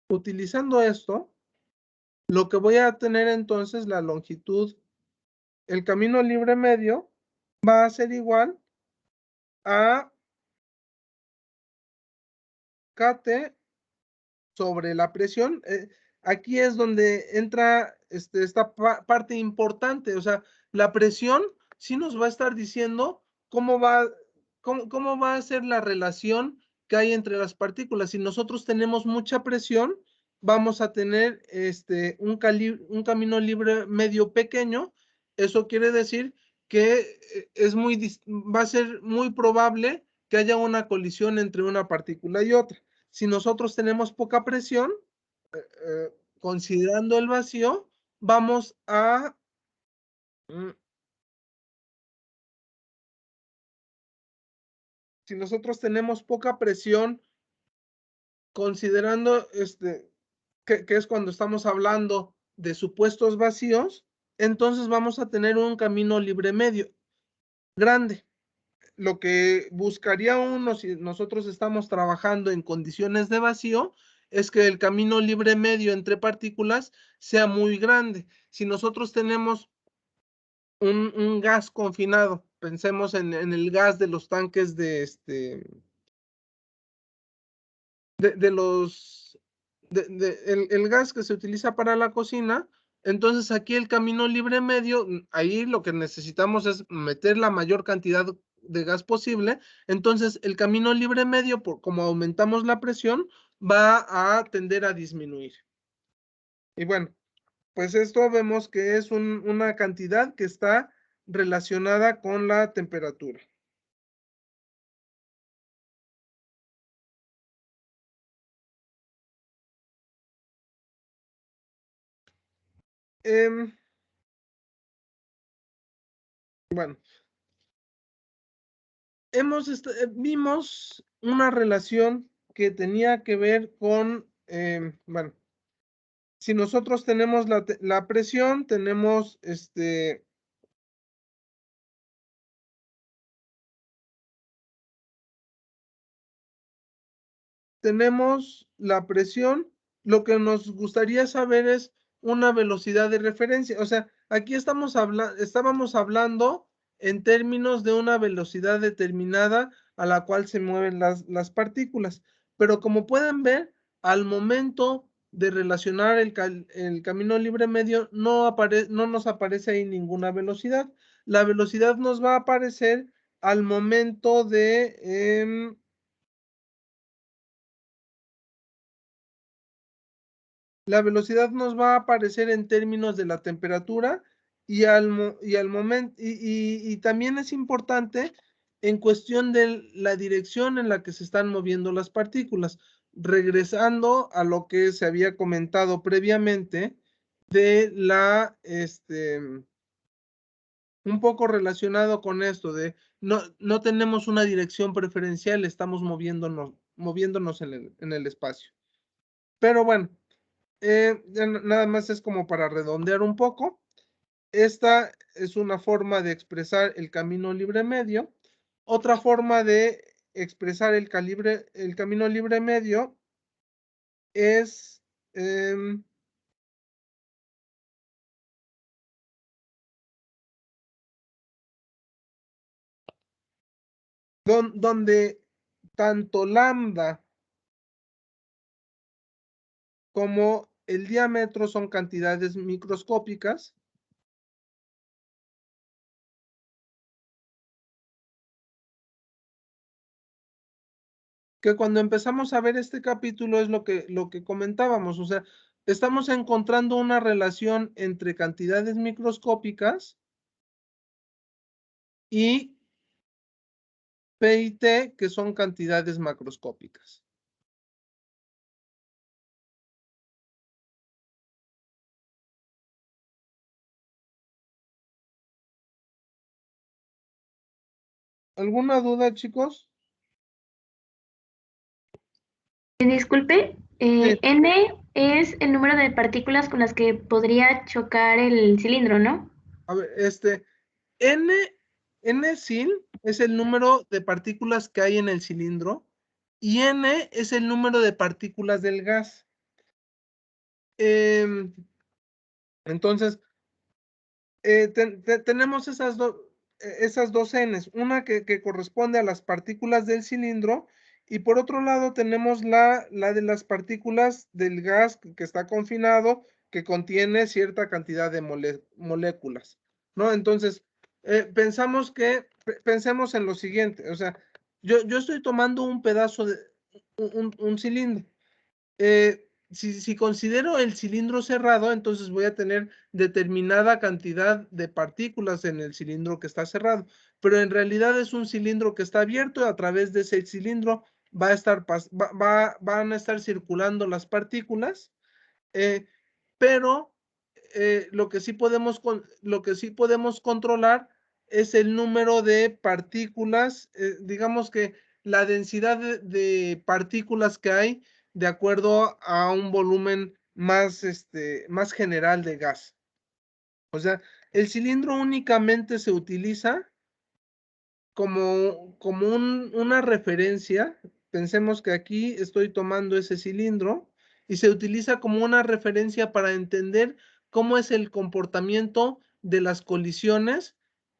Utilizando esto, lo que voy a tener entonces, la longitud, el camino libre medio, va a ser igual a KT sobre la presión. Aquí es donde entra esta parte importante, o sea, la presión sí nos va a estar diciendo cómo va a ser la relación que hay entre las partículas. Si nosotros tenemos mucha presión, vamos a tener un camino libre medio pequeño. Eso quiere decir que va a ser muy probable que haya una colisión entre una partícula y otra. Si nosotros tenemos poca presión, considerando el vacío, vamos a si nosotros tenemos poca presión, considerando que es cuando estamos hablando de supuestos vacíos, entonces vamos a tener un camino libre medio grande. Lo que buscaría uno si nosotros estamos trabajando en condiciones de vacío es que el camino libre medio entre partículas sea muy grande. Si nosotros tenemos un gas confinado, pensemos en el gas de los tanques el gas que se utiliza para la cocina. Entonces aquí el camino libre medio, ahí lo que necesitamos es meter la mayor cantidad de gas posible. Entonces el camino libre medio, como aumentamos la presión, va a tender a disminuir. Y bueno, pues esto vemos que es una cantidad que está relacionada con la temperatura. Bueno, vimos una relación que tenía que ver con, bueno, si nosotros tenemos la presión, tenemos la presión, lo que nos gustaría saber es una velocidad de referencia. O sea, aquí estábamos hablando en términos de una velocidad determinada a la cual se mueven las partículas. Pero como pueden ver, al momento de relacionar el camino libre medio, no nos aparece ahí ninguna velocidad. La velocidad nos va a aparecer al momento de... la velocidad nos va a aparecer en términos de la temperatura y al momento, y también es importante en cuestión de la dirección en la que se están moviendo las partículas. regresando a lo que se había comentado previamente de la, un poco relacionado con esto de no tenemos una dirección preferencial, estamos moviéndonos en el espacio. Pero bueno, nada más es como para redondear un poco. Esta es una forma de expresar el camino libre medio. Otra forma de expresar el camino libre medio es donde tanto lambda como el diámetro son cantidades microscópicas. Que cuando empezamos a ver este capítulo es lo que comentábamos, o sea, estamos encontrando una relación entre cantidades microscópicas y P y T, que son cantidades macroscópicas. ¿Alguna duda, chicos? Disculpe, Sí. N es el número de partículas con las que podría chocar el cilindro, ¿no? A ver, N-Sil es el número de partículas que hay en el cilindro y N es el número de partículas del gas. Entonces, tenemos esas dos Ns, una que corresponde a las partículas del cilindro y por otro lado tenemos la de las partículas del gas que está confinado, que contiene cierta cantidad de moléculas, ¿no? Entonces, pensemos en lo siguiente, o sea, yo estoy tomando un pedazo de un cilindro. Si considero el cilindro cerrado, entonces voy a tener determinada cantidad de partículas en el cilindro que está cerrado, pero en realidad es un cilindro que está abierto y a través de ese cilindro van a estar circulando las partículas, pero lo que sí podemos controlar es el número de partículas, digamos que la densidad de partículas que hay de acuerdo a un volumen más general de gas. O sea, el cilindro únicamente se utiliza como una referencia. Pensemos que aquí estoy tomando ese cilindro y se utiliza como una referencia para entender cómo es el comportamiento de las colisiones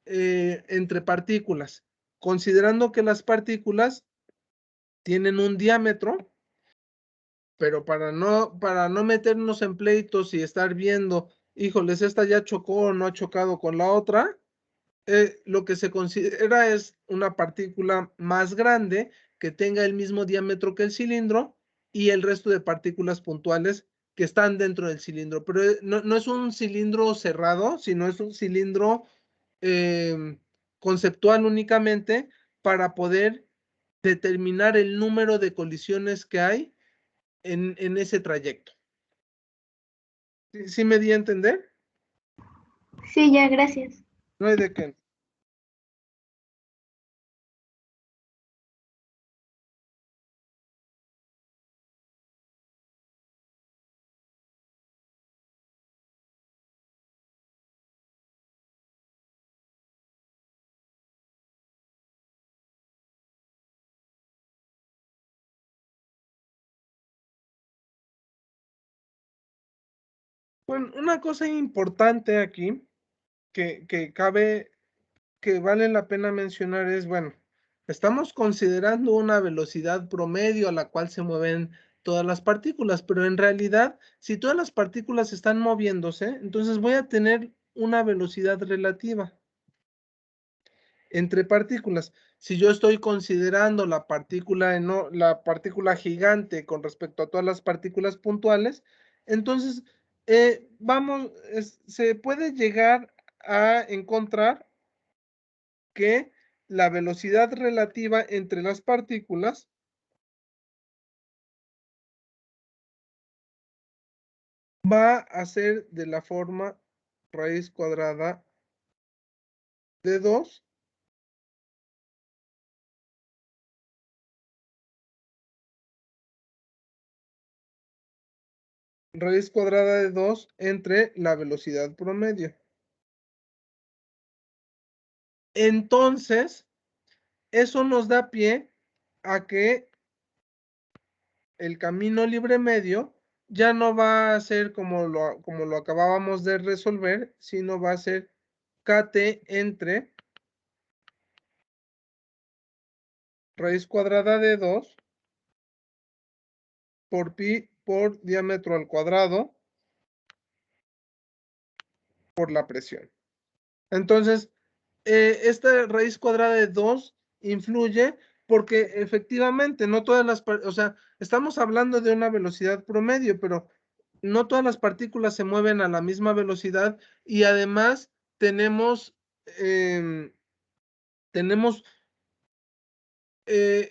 entre partículas, considerando que las partículas tienen un diámetro, pero para no meternos en pleitos y estar viendo, híjoles, esta ya chocó o no ha chocado con la otra, lo que se considera es una partícula más grande que tenga el mismo diámetro que el cilindro y el resto de partículas puntuales que están dentro del cilindro. Pero no es un cilindro cerrado, sino es un cilindro conceptual únicamente para poder determinar el número de colisiones que hay en ese trayecto. ¿Sí me di a entender? Sí, ya, gracias. No hay de qué. Bueno, una cosa importante aquí que vale la pena mencionar es, bueno, estamos considerando una velocidad promedio a la cual se mueven todas las partículas, pero en realidad, si todas las partículas están moviéndose, entonces voy a tener una velocidad relativa entre partículas. Si yo estoy considerando la partícula gigante con respecto a todas las partículas puntuales, entonces se puede llegar a encontrar que la velocidad relativa entre las partículas va a ser de la forma raíz cuadrada de 2 raíz cuadrada de 2 entre la velocidad promedio. Entonces, eso nos da pie a que el camino libre medio ya no va a ser como lo acabábamos de resolver, sino va a ser KT entre raíz cuadrada de 2 por pi por diámetro al cuadrado por la presión. Entonces, esta raíz cuadrada de 2 influye porque efectivamente no todas las, o sea, estamos hablando de una velocidad promedio, pero no todas las partículas se mueven a la misma velocidad y además tenemos,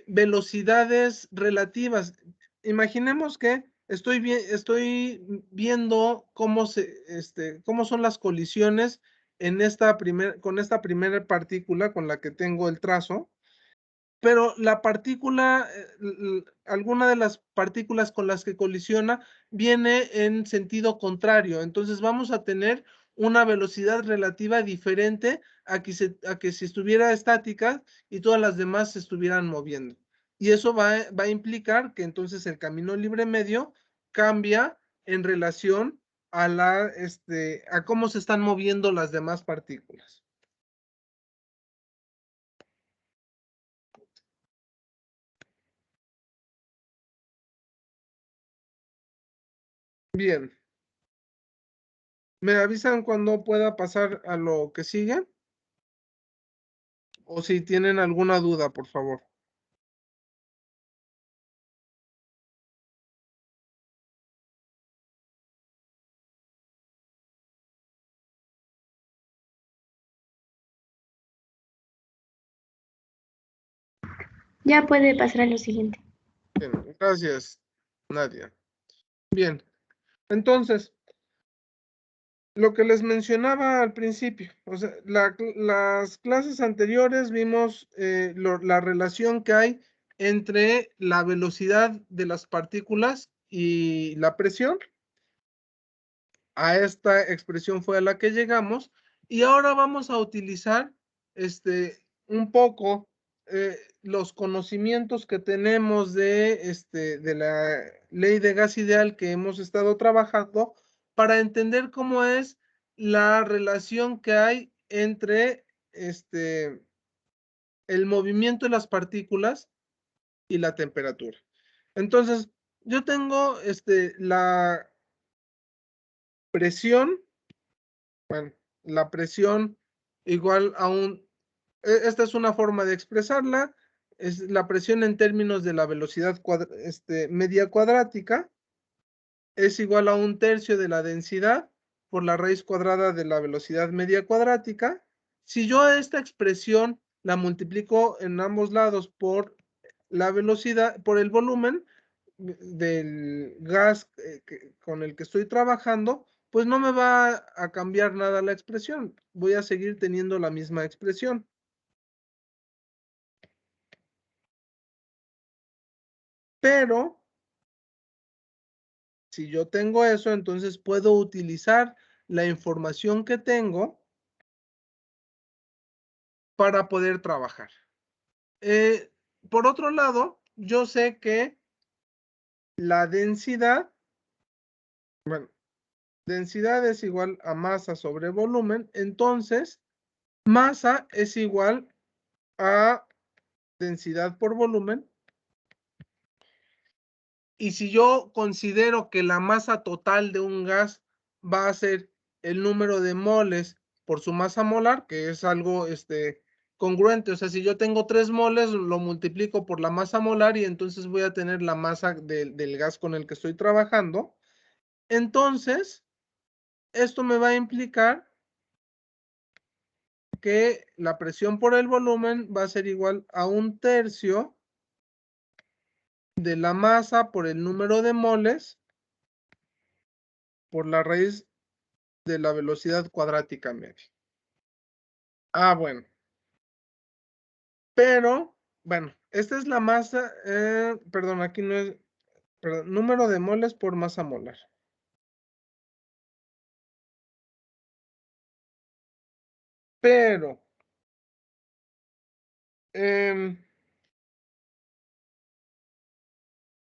velocidades relativas. Imaginemos que estoy viendo cómo son las colisiones en con esta primera partícula con la que tengo el trazo, pero la partícula, alguna de las partículas con las que colisiona viene en sentido contrario. Entonces vamos a tener una velocidad relativa diferente a que si estuviera estática y todas las demás se estuvieran moviendo. Y eso va a implicar que entonces el camino libre medio cambia en relación a cómo se están moviendo las demás partículas. Bien. ¿Me avisan cuando pueda pasar a lo que sigue? O si tienen alguna duda, por favor. Ya puede pasar a lo siguiente. Bien, gracias, Nadia. Bien, entonces, lo que les mencionaba al principio, o sea, las clases anteriores vimos la relación que hay entre la velocidad de las partículas y la presión. A esta expresión fue a la que llegamos y ahora vamos a utilizar un poco los conocimientos que tenemos de la ley de gas ideal que hemos estado trabajando para entender cómo es la relación que hay entre el movimiento de las partículas y la temperatura. Entonces, yo tengo la presión. Bueno, la presión igual a esta es una forma de expresarla, es la presión en términos de la velocidad media cuadrática, es igual a 1/3 de la densidad por la raíz cuadrada de la velocidad media cuadrática. Si yo esta expresión la multiplico en ambos lados por la velocidad, por el volumen del gas con el que estoy trabajando, pues no me va a cambiar nada la expresión. Voy a seguir teniendo la misma expresión. Pero, si yo tengo eso, entonces puedo utilizar la información que tengo para poder trabajar. Por otro lado, yo sé que la densidad, bueno, densidad es igual a masa sobre volumen, entonces masa es igual a densidad por volumen. Y si yo considero que la masa total de un gas va a ser el número de moles por su masa molar, que es algo congruente, o sea, si yo tengo 3 moles, lo multiplico por la masa molar y entonces voy a tener la masa del gas con el que estoy trabajando. Entonces, esto me va a implicar que la presión por el volumen va a ser igual a 1/3 de la masa por el número de moles por la raíz de la velocidad cuadrática media. Ah, bueno. Pero, bueno, esta es la masa, perdón, aquí no es, perdón, número de moles por masa molar. Pero,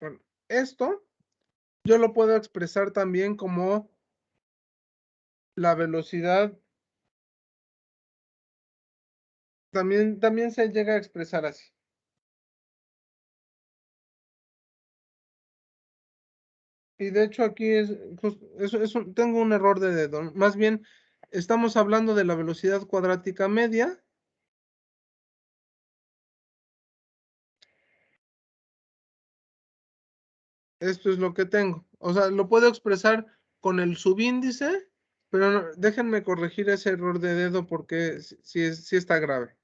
bueno, esto yo lo puedo expresar también como la velocidad, también se llega a expresar así. Y de hecho aquí tengo un error de dedo. Más bien, estamos hablando de la velocidad cuadrática media. Esto es lo que tengo. O sea, lo puedo expresar con el subíndice, pero déjenme corregir ese error de dedo porque sí está grave.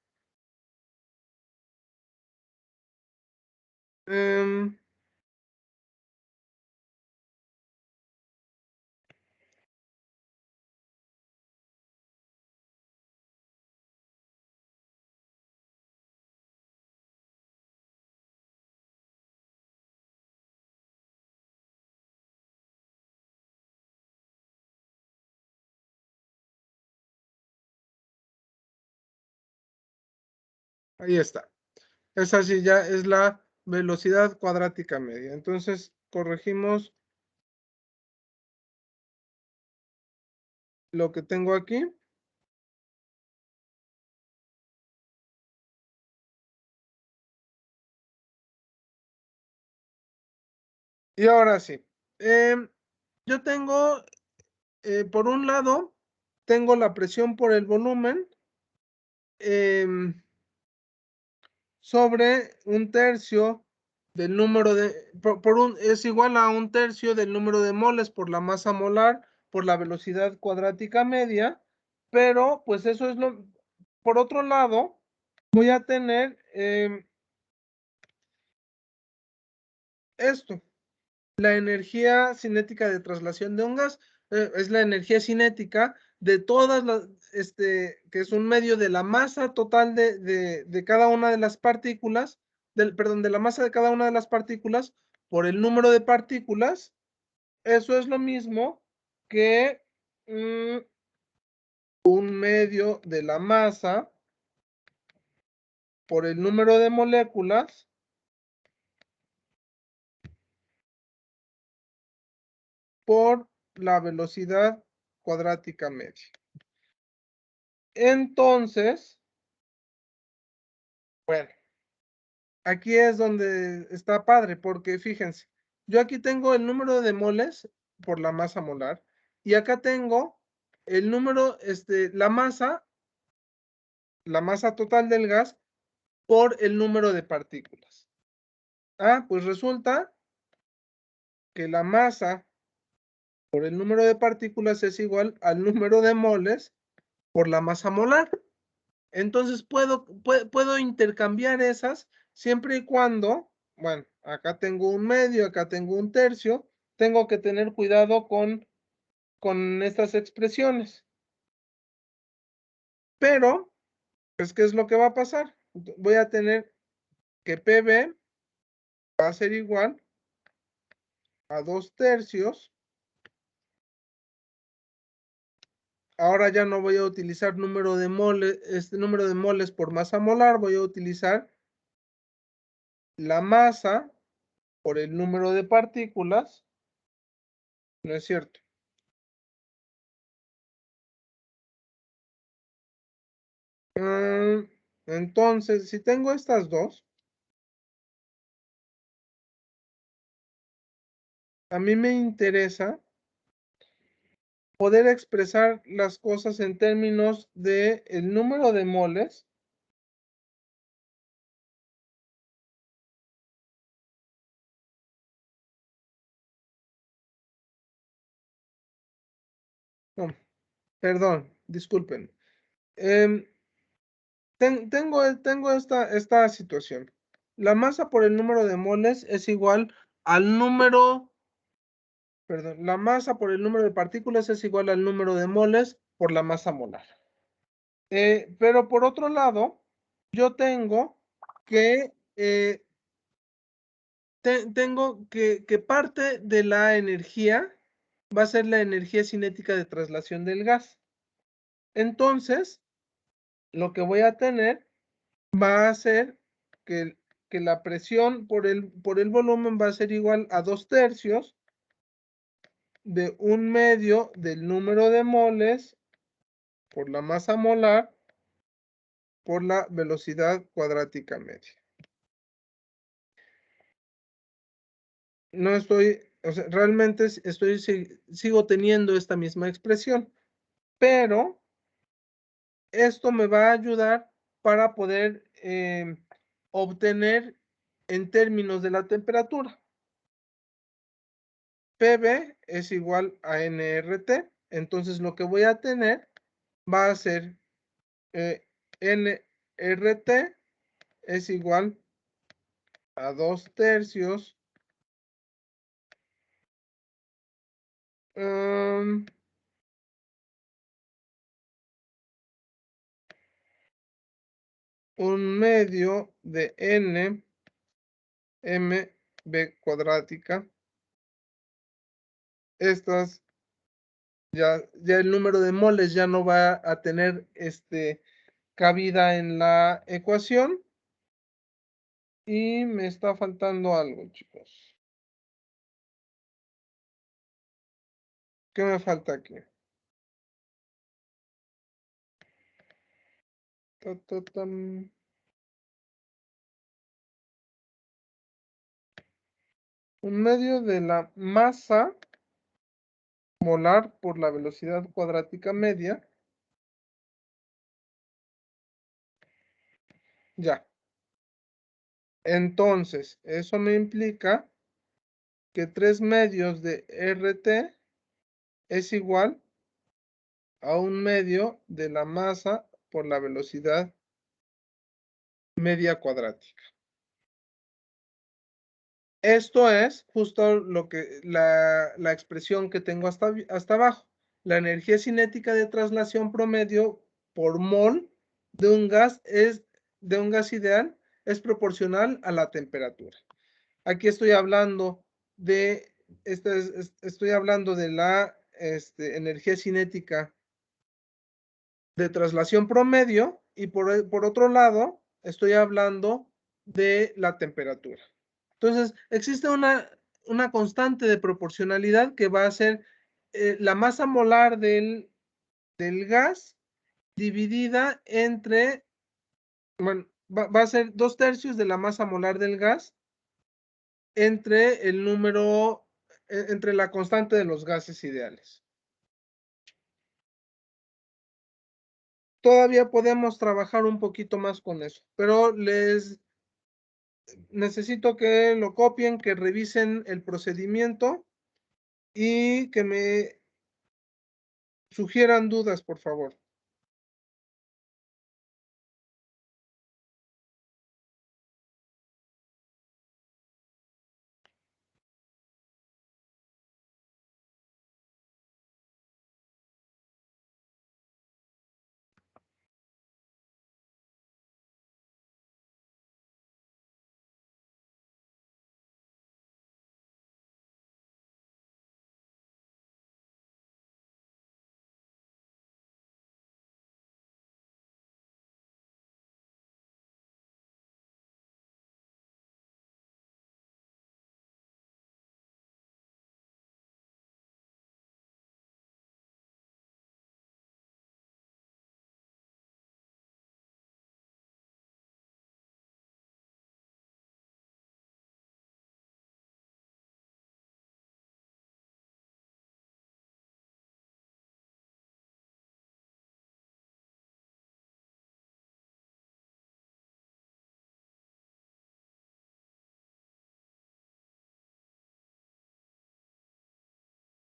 Ahí está. Esa sí ya es la velocidad cuadrática media. Entonces, corregimos lo que tengo aquí. Y ahora sí. Yo tengo, por un lado, tengo la presión por el volumen sobre un tercio del número de, es igual a un tercio del número de moles por la masa molar por la velocidad cuadrática media, pero pues eso es lo, por otro lado, voy a tener esto, la energía cinética de traslación de un gas, es la energía cinética de todas las, que es un medio de la masa total de cada una de las partículas, perdón, de la masa de cada una de las partículas por el número de partículas. Eso es lo mismo que un medio de la masa por el número de moléculas por la velocidad cuadrática media. Entonces, bueno, aquí es donde está padre, porque fíjense, yo aquí tengo el número de moles por la masa molar, y acá tengo el número, la masa total del gas por el número de partículas. Ah, pues resulta que la masa por el número de partículas es igual al número de moles por la masa molar. Entonces puedo intercambiar esas siempre y cuando, bueno, acá tengo un medio, acá tengo un tercio, tengo que tener cuidado con estas expresiones. Pero, pues, ¿qué es lo que va a pasar? Voy a tener que PB va a ser igual a 2 tercios. Ahora ya no voy a utilizar número de moles, número de moles por masa molar, voy a utilizar la masa por el número de partículas. No es cierto. Entonces, si tengo estas dos, a mí me interesa poder expresar las cosas en términos de el número de moles no, perdón, disculpen. Tengo esta situación. La masa por el número de moles es igual al número perdón, la masa por el número de partículas es igual al número de moles por la masa molar. Pero por otro lado, yo tengo que que parte de la energía va a ser la energía cinética de traslación del gas. Entonces, lo que voy a tener va a ser que la presión por el volumen va a ser igual a 2/3 de 1/2 del número de moles por la masa molar por la velocidad cuadrática media. No estoy, o sea, realmente sigo teniendo esta misma expresión, pero esto me va a ayudar para poder obtener en términos de la temperatura. PV es igual a nRT, entonces lo que voy a tener va a ser nRT es igual a 2/3 1/2 de n mv cuadrática. Estas ya el número de moles ya no va a tener cabida en la ecuación. Y me está faltando algo, chicos. ¿Qué me falta aquí? Un medio de la masa molar por la velocidad cuadrática media. Ya. Entonces, eso me implica que 3/2 de RT es igual a 1/2 de la masa por la velocidad media cuadrática. Esto es justo lo que la expresión que tengo hasta abajo. La energía cinética de traslación promedio por mol de un gas ideal es proporcional a la temperatura. Aquí estoy hablando de la energía cinética de traslación promedio y por otro lado estoy hablando de la temperatura. Entonces, existe una constante de proporcionalidad que va a ser la masa molar del gas dividida entre, bueno, va a ser 2/3 de la masa molar del gas entre el número, entre la constante de los gases ideales. Todavía podemos trabajar un poquito más con eso, pero necesito que lo copien, que revisen el procedimiento y que me sugieran dudas, por favor.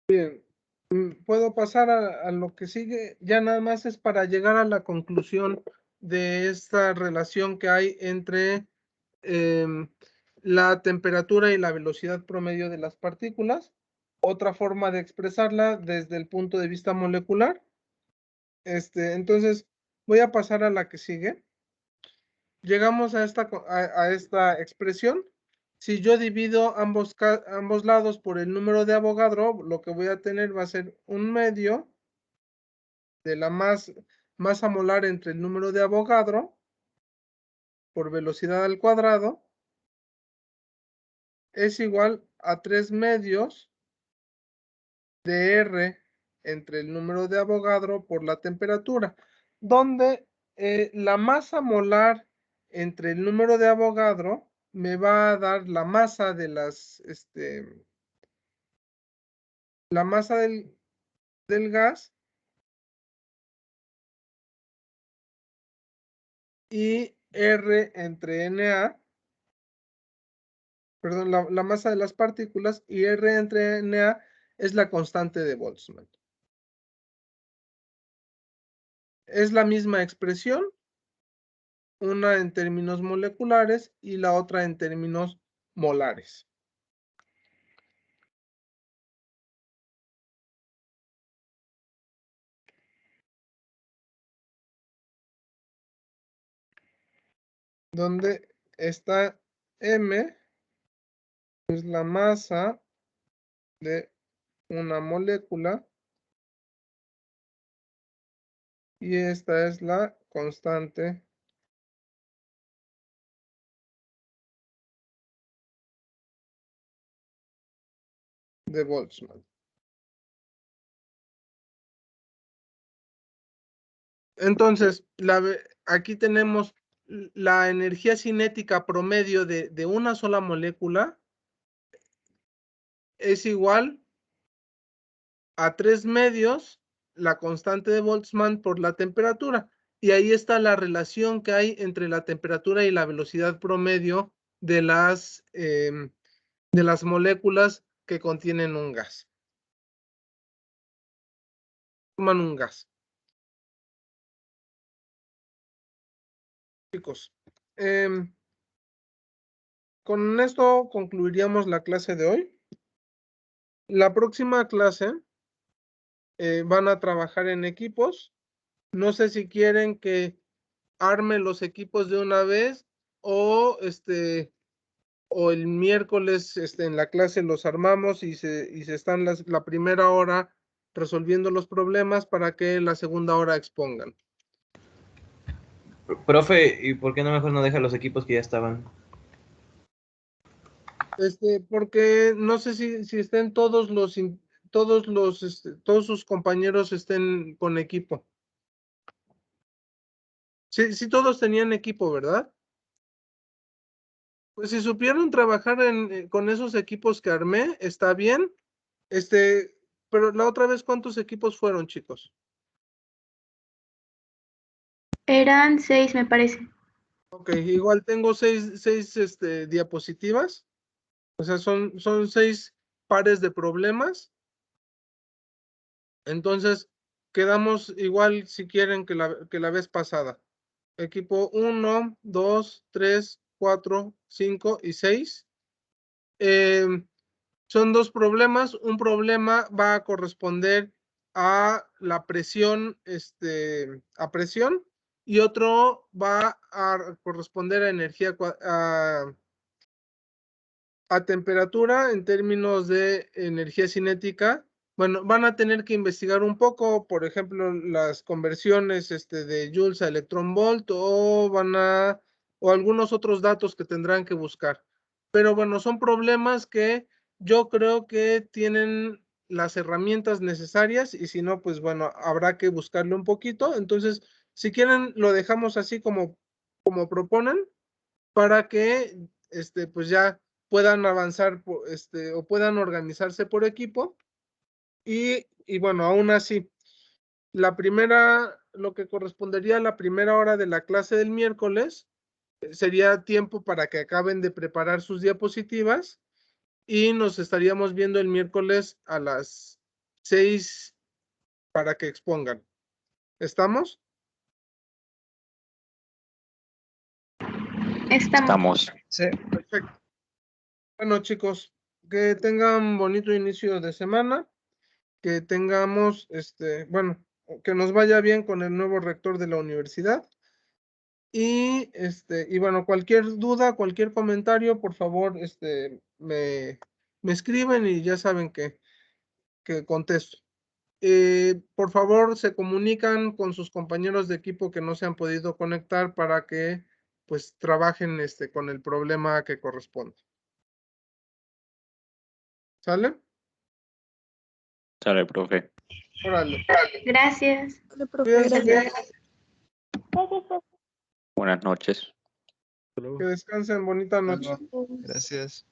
Bien, puedo pasar a lo que sigue. Ya nada más es para llegar a la conclusión de esta relación que hay entre la temperatura y la velocidad promedio de las partículas. otra forma de expresarla desde el punto de vista molecular. Entonces, voy a pasar a la que sigue. Llegamos a esta expresión. Si yo divido ambos lados por el número de Avogadro, lo que voy a tener va a ser un medio de la masa molar entre el número de Avogadro por velocidad al cuadrado es igual a 3 medios de R entre el número de Avogadro por la temperatura, donde la masa molar entre el número de Avogadro me va a dar la masa de la masa del gas y R entre Na, perdón, la masa de las partículas y R entre Na es la constante de Boltzmann. Es la misma expresión, una en términos moleculares y la otra en términos molares. Donde está M es la masa de una molécula y esta es la constante de Boltzmann. Entonces, aquí tenemos la energía cinética promedio de una sola molécula es igual a 3 medios la constante de Boltzmann por la temperatura. Y ahí está la relación que hay entre la temperatura y la velocidad promedio de las moléculas que contienen un gas. Forman un gas. Chicos, con esto concluiríamos la clase de hoy. La próxima clase van a trabajar en equipos. No sé si quieren que arme los equipos de una vez o el miércoles en la clase los armamos y se están la primera hora resolviendo los problemas para que la segunda hora expongan. Profe, ¿y por qué no mejor no deja los equipos que ya estaban? Porque no sé si estén todos sus compañeros estén con equipo. Sí, todos tenían equipo, ¿verdad? Pues si supieron trabajar con esos equipos que armé, está bien. Pero la otra vez, ¿cuántos equipos fueron, chicos? Eran 6, me parece. Ok, igual tengo seis diapositivas. O sea, son 6 pares de problemas. Entonces, quedamos igual si quieren que la vez pasada. Equipo 1, 2, 3, 4, 5 y 6. Son 2 problemas. Un problema va a corresponder a la presión, a presión, y otro va a corresponder a energía, a temperatura en términos de energía cinética. Bueno, van a tener que investigar un poco, por ejemplo, las conversiones de joules a electrón volt o algunos otros datos que tendrán que buscar. Pero bueno, son problemas que yo creo que tienen las herramientas necesarias y si no, pues bueno, habrá que buscarle un poquito. Entonces, si quieren, lo dejamos así como proponen para que pues ya puedan avanzar o puedan organizarse por equipo. Y bueno, aún así, lo que correspondería a la primera hora de la clase del miércoles sería tiempo para que acaben de preparar sus diapositivas y nos estaríamos viendo el miércoles a las 6 para que expongan. ¿Estamos? Estamos. Sí. Perfecto. Bueno, chicos, Que tengan bonito inicio de semana, que tengamos, bueno, que nos vaya bien con el nuevo rector de la universidad. Y bueno, cualquier duda, cualquier comentario, por favor, me escriben y ya saben que contesto. Por favor, se comunican con sus compañeros de equipo que no se han podido conectar para que pues trabajen con el problema que corresponde. ¿Sale? Sale, profe. Órale. Gracias. Vale, profe, Cuídense gracias. bien, Buenas noches. que descansen, bonita noche. Gracias.